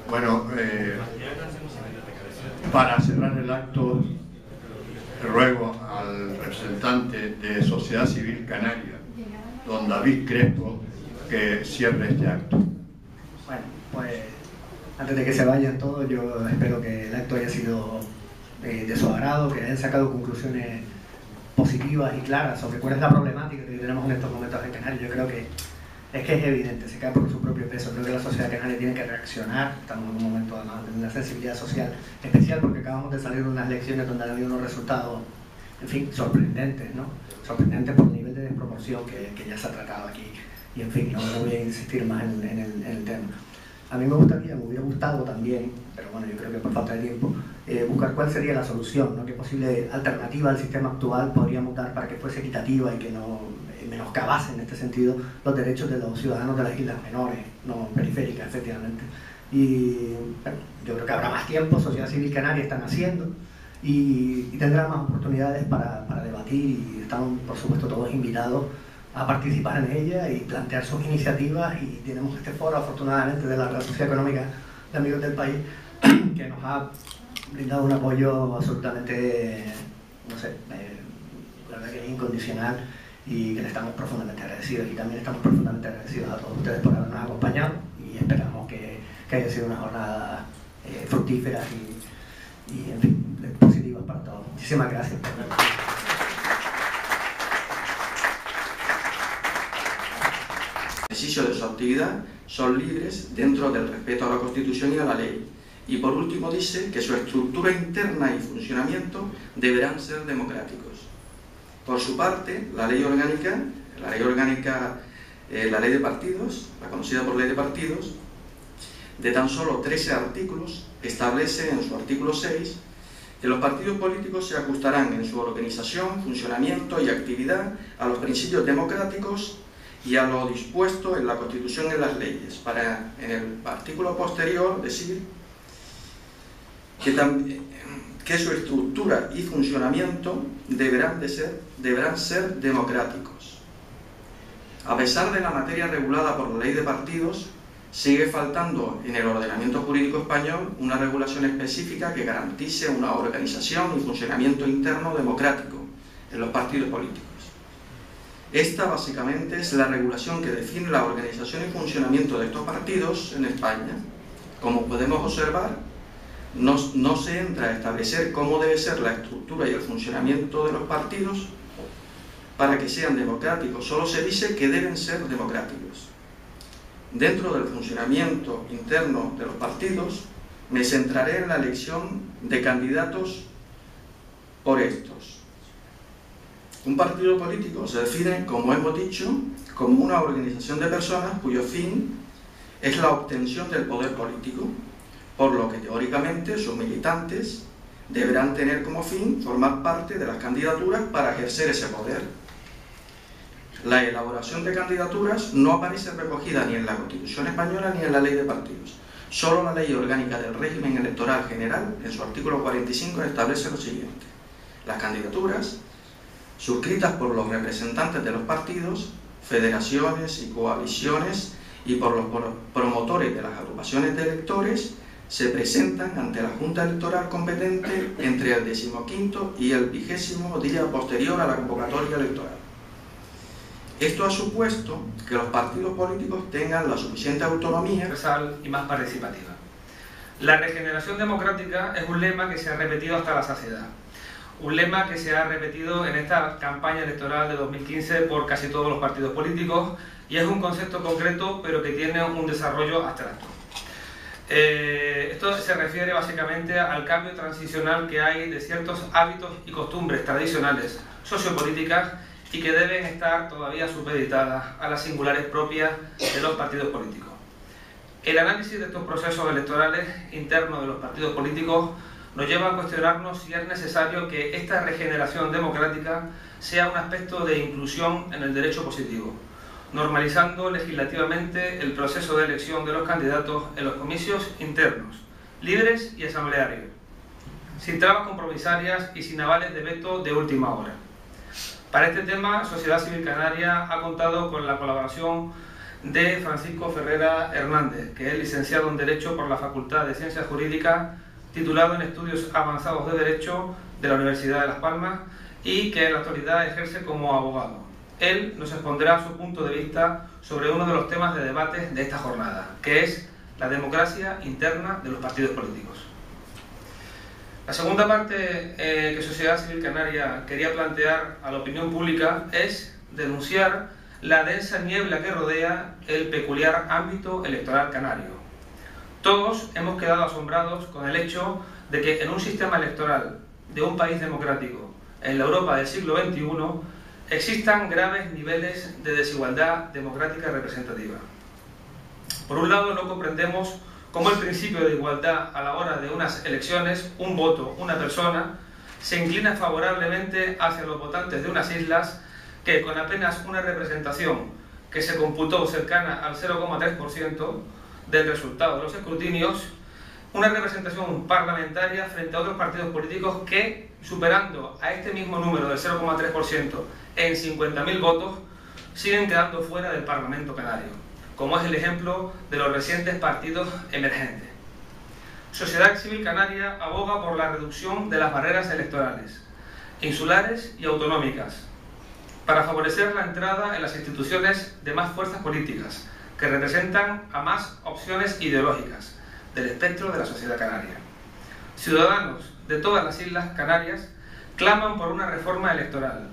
Bueno, para cerrar el acto, ruego al representante de Sociedad Civil Canaria, don David Crespo, que cierre este acto. Bueno, pues antes de que se vayan todos, yo espero que el acto haya sido de su agrado, que hayan sacado conclusiones positivas y claras sobre cuál es la problemática que tenemos en estos momentos en Canarias. Yo creo que es evidente, se cae por su propio peso. Creo que la sociedad canaria tiene que reaccionar. Estamos en un momento además de una sensibilidad social especial porque acabamos de salir de unas elecciones donde han habido unos resultados, en fin, sorprendentes, ¿no? Sorprendentes por el nivel de desproporción que ya se ha tratado aquí. Y en fin, no voy a insistir más en el tema. A mí me hubiera gustado también, pero bueno, yo creo que por falta de tiempo, buscar cuál sería la solución, ¿no? Qué posible alternativa al sistema actual podríamos dar para que fuese equitativa y que no menoscabase en este sentido los derechos de los ciudadanos de las islas menores, no periféricas, efectivamente. Y bueno, yo creo que habrá más tiempo, Sociedad Civil Canaria están haciendo y tendrán más oportunidades para debatir y estamos, por supuesto, todos invitados a participar en ella y plantear sus iniciativas, y tenemos este foro, afortunadamente, de la Real Sociedad Económica de Amigos del País, que nos ha brindado un apoyo absolutamente, no sé, la verdad que es incondicional, y que le estamos profundamente agradecidos, y también estamos profundamente agradecidos a todos ustedes por habernos acompañado, y esperamos que haya sido una jornada fructífera y en fin, positiva para todos. Muchísimas gracias. Ejercicio de su actividad son libres dentro del respeto a la Constitución y a la ley. Y por último dice que su estructura interna y funcionamiento deberán ser democráticos. Por su parte, la ley de partidos, la conocida por ley de partidos, de tan solo 13 artículos, establece en su artículo 6 que los partidos políticos se ajustarán en su organización, funcionamiento y actividad a los principios democráticos y a lo dispuesto en la Constitución y en las leyes, para en el artículo posterior decir que su estructura y funcionamiento deberán ser democráticos. A pesar de la materia regulada por la ley de partidos, sigue faltando en el ordenamiento jurídico español una regulación específica que garantice una organización y funcionamiento interno democrático en los partidos políticos. Esta básicamente es la regulación que define la organización y funcionamiento de estos partidos en España. Como podemos observar, no se entra a establecer cómo debe ser la estructura y el funcionamiento de los partidos para que sean democráticos, solo se dice que deben ser democráticos. Dentro del funcionamiento interno de los partidos, me centraré en la elección de candidatos por estos. Un partido político se define, como hemos dicho, como una organización de personas cuyo fin es la obtención del poder político, por lo que teóricamente sus militantes deberán tener como fin formar parte de las candidaturas para ejercer ese poder. La elaboración de candidaturas no aparece recogida ni en la Constitución española ni en la ley de partidos. Solo la Ley Orgánica del Régimen Electoral General, en su artículo 45, establece lo siguiente: las candidaturas suscritas por los representantes de los partidos, federaciones y coaliciones y por los promotores de las agrupaciones de electores, se presentan ante la Junta Electoral competente entre el 15º y el 20º día posterior a la convocatoria electoral. Esto ha supuesto que los partidos políticos tengan la suficiente autonomía y más participativa. La regeneración democrática es un lema que se ha repetido hasta la saciedad. Un lema que se ha repetido en esta campaña electoral de 2015 por casi todos los partidos políticos, y es un concepto concreto pero que tiene un desarrollo abstracto. Esto se refiere básicamente al cambio transicional que hay de ciertos hábitos y costumbres tradicionales, sociopolíticas, y que deben estar todavía supeditadas a las singulares propias de los partidos políticos. El análisis de estos procesos electorales internos de los partidos políticos nos lleva a cuestionarnos si es necesario que esta regeneración democrática sea un aspecto de inclusión en el derecho positivo, normalizando legislativamente el proceso de elección de los candidatos en los comicios internos, libres y asamblearios, sin trabas compromisarias y sin avales de veto de última hora. Para este tema, Sociedad Civil Canaria ha contado con la colaboración de Francisco Ferrera Hernández, que es licenciado en Derecho por la Facultad de Ciencias Jurídicas, titulado en Estudios Avanzados de Derecho de la Universidad de Las Palmas y que en la actualidad ejerce como abogado. Él nos expondrá su punto de vista sobre uno de los temas de debate de esta jornada, que es la democracia interna de los partidos políticos. La segunda parte que Sociedad Civil Canaria quería plantear a la opinión pública es denunciar la densa niebla que rodea el peculiar ámbito electoral canario. Todos hemos quedado asombrados con el hecho de que en un sistema electoral de un país democrático en la Europa del siglo XXI existan graves niveles de desigualdad democrática representativa. Por un lado, no comprendemos cómo el principio de igualdad a la hora de unas elecciones, un voto, una persona, se inclina favorablemente hacia los votantes de unas islas que, con apenas una representación que se computó cercana al 0,3% del resultado de los escrutinios, una representación parlamentaria frente a otros partidos políticos que, superando a este mismo número del 0,3% en 50.000 votos, siguen quedando fuera del Parlamento canario, como es el ejemplo de los recientes partidos emergentes. Sociedad Civil Canaria aboga por la reducción de las barreras electorales, insulares y autonómicas, para favorecer la entrada en las instituciones de más fuerzas políticas, que representan a más opciones ideológicas del espectro de la sociedad canaria. Ciudadanos de todas las islas canarias claman por una reforma electoral.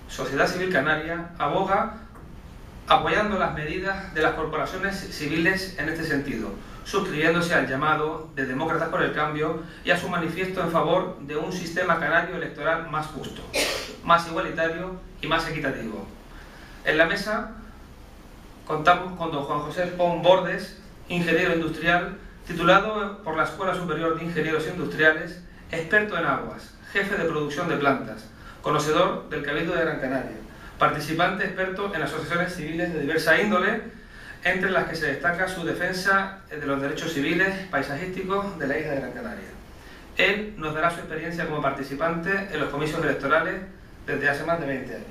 Sociedad Civil Canaria aboga apoyando las medidas de las corporaciones civiles en este sentido, suscribiéndose al llamado de Demócratas por el Cambio y a su manifiesto en favor de un sistema canario electoral más justo, más igualitario y más equitativo. En la mesa contamos con don Juan José Pon Bordes, ingeniero industrial, titulado por la Escuela Superior de Ingenieros Industriales, experto en aguas, jefe de producción de plantas, conocedor del Cabildo de Gran Canaria, participante experto en asociaciones civiles de diversa índole, entre las que se destaca su defensa de los derechos civiles paisajísticos de la isla de Gran Canaria. Él nos dará su experiencia como participante en los comicios electorales desde hace más de 20 años.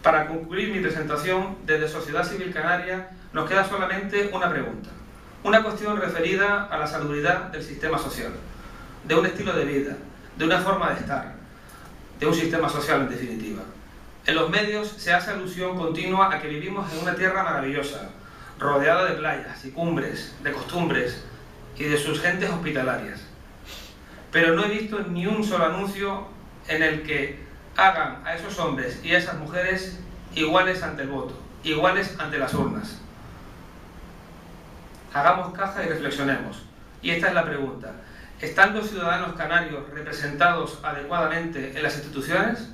Para concluir mi presentación, desde Sociedad Civil Canaria nos queda solamente una pregunta, una cuestión referida a la salubridad del sistema social, de un estilo de vida, de una forma de estar, de un sistema social en definitiva. En los medios se hace alusión continua a que vivimos en una tierra maravillosa, rodeada de playas y cumbres, de costumbres y de sus gentes hospitalarias. Pero no he visto ni un solo anuncio en el que hagan a esos hombres y a esas mujeres iguales ante el voto, iguales ante las urnas. Hagamos caja y reflexionemos. Y esta es la pregunta. ¿Están los ciudadanos canarios representados adecuadamente en las instituciones?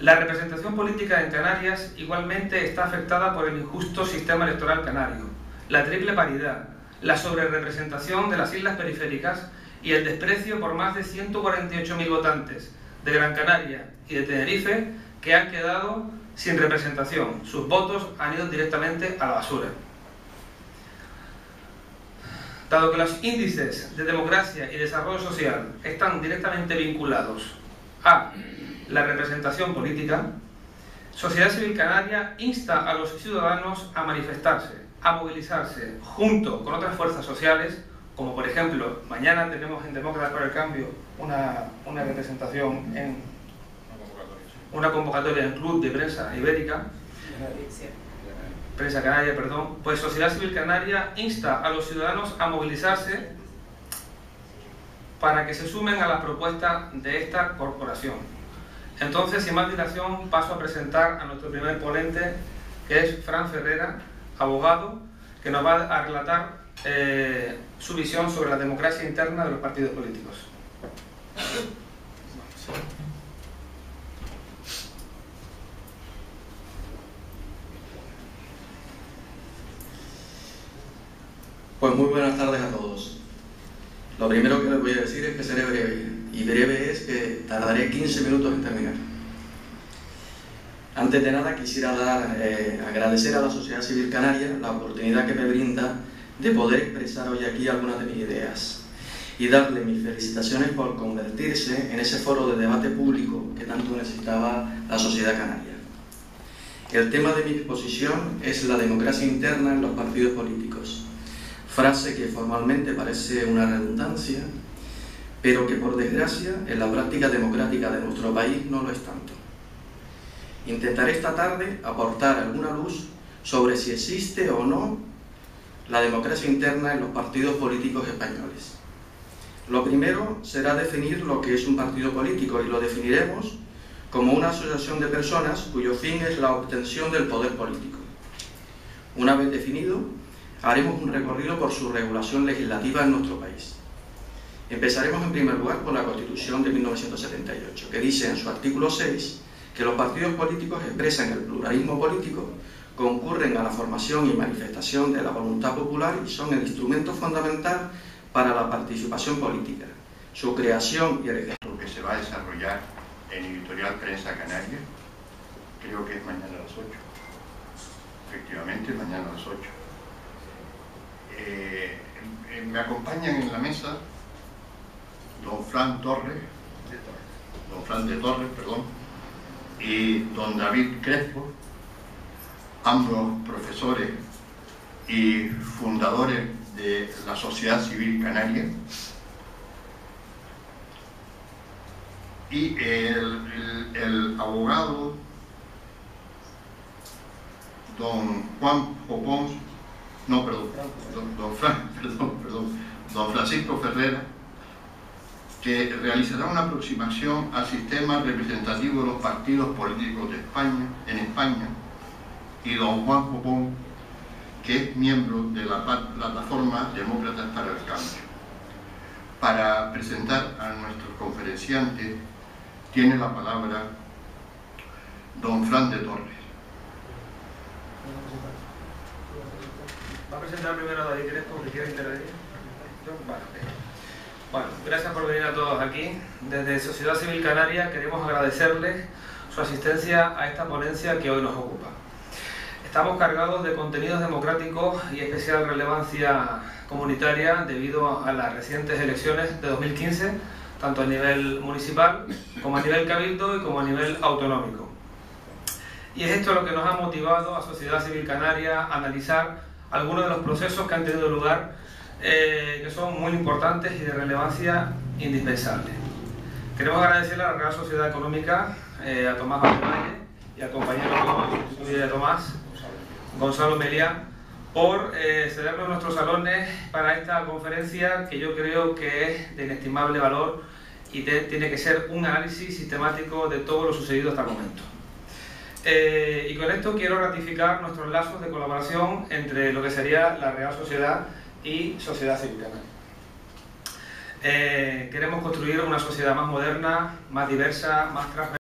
La representación política en Canarias igualmente está afectada por el injusto sistema electoral canario, la triple paridad, la sobrerepresentación de las islas periféricas y el desprecio por más de 148.000 votantes de Gran Canaria y de Tenerife que han quedado sin representación. Sus votos han ido directamente a la basura. Dado que los índices de democracia y desarrollo social están directamente vinculados a la representación política, Sociedad Civil Canaria insta a los ciudadanos a manifestarse, a movilizarse junto con otras fuerzas sociales, como por ejemplo, mañana tenemos en Demócratas por el Cambio una representación en una convocatoria en Club de Prensa Ibérica, Prensa Canaria, perdón, pues Sociedad Civil Canaria insta a los ciudadanos a movilizarse para que se sumen a las propuestas de esta corporación. Entonces, sin más dilación, paso a presentar a nuestro primer ponente, que es Fran Ferrera, abogado, que nos va a relatar su visión sobre la democracia interna de los partidos políticos. Pues muy buenas tardes a todos. Lo primero que les voy a decir es que seré breve, y breve es que tardaré 15 minutos en terminar. Antes de nada quisiera agradecer a la Sociedad Civil Canaria la oportunidad que me brinda de poder expresar hoy aquí algunas de mis ideas y darle mis felicitaciones por convertirse en ese foro de debate público que tanto necesitaba la sociedad canaria. El tema de mi exposición es la democracia interna en los partidos políticos, frase que formalmente parece una redundancia, pero que por desgracia en la práctica democrática de nuestro país no lo es tanto. Intentaré esta tarde aportar alguna luz sobre si existe o no la democracia interna en los partidos políticos españoles. Lo primero será definir lo que es un partido político, y lo definiremos como una asociación de personas cuyo fin es la obtención del poder político. Una vez definido, haremos un recorrido por su regulación legislativa en nuestro país. Empezaremos en primer lugar por la Constitución de 1978, que dice en su artículo 6 que los partidos políticos expresan el pluralismo político, concurren a la formación y manifestación de la voluntad popular y son el instrumento fundamental para la participación política. Su creación y el ejercicio que se va a desarrollar en Editorial Prensa Canaria, creo que es mañana a las 8. Efectivamente, mañana a las 8. Me acompañan en la mesa don Fran de Torres, y don David Crespo, ambos profesores y fundadores de la Sociedad Civil Canaria, y el abogado don don Francisco Ferrera, que realizará una aproximación al sistema representativo de los partidos políticos de España, en España, y don Juan Popón, que es miembro de la plataforma Demócratas para el Cambio. Para presentar a nuestros conferenciantes, tiene la palabra don Fran de Torres. ¿Va a presentar primero a David Crespo, que quiere intervenir? Bueno, gracias por venir a todos aquí. Desde Sociedad Civil Canaria queremos agradecerles su asistencia a esta ponencia que hoy nos ocupa. Estamos cargados de contenidos democráticos y especial relevancia comunitaria debido a las recientes elecciones de 2015, tanto a nivel municipal como a nivel cabildo y como a nivel autonómico. Y es esto lo que nos ha motivado a Sociedad Civil Canaria a analizar algunos de los procesos que han tenido lugar, que son muy importantes y de relevancia indispensable. Queremos agradecerle a la Real Sociedad Económica, a Tomás Valdevalle y al compañero de Tomás, Gonzalo Meliá, por cedernos nuestros salones para esta conferencia, que yo creo que es de inestimable valor y tiene que ser un análisis sistemático de todo lo sucedido hasta el momento. Y con esto quiero ratificar nuestros lazos de colaboración entre lo que sería la Real Sociedad y Sociedad Civil Canaria. Queremos construir una sociedad más moderna, más diversa, más transversal.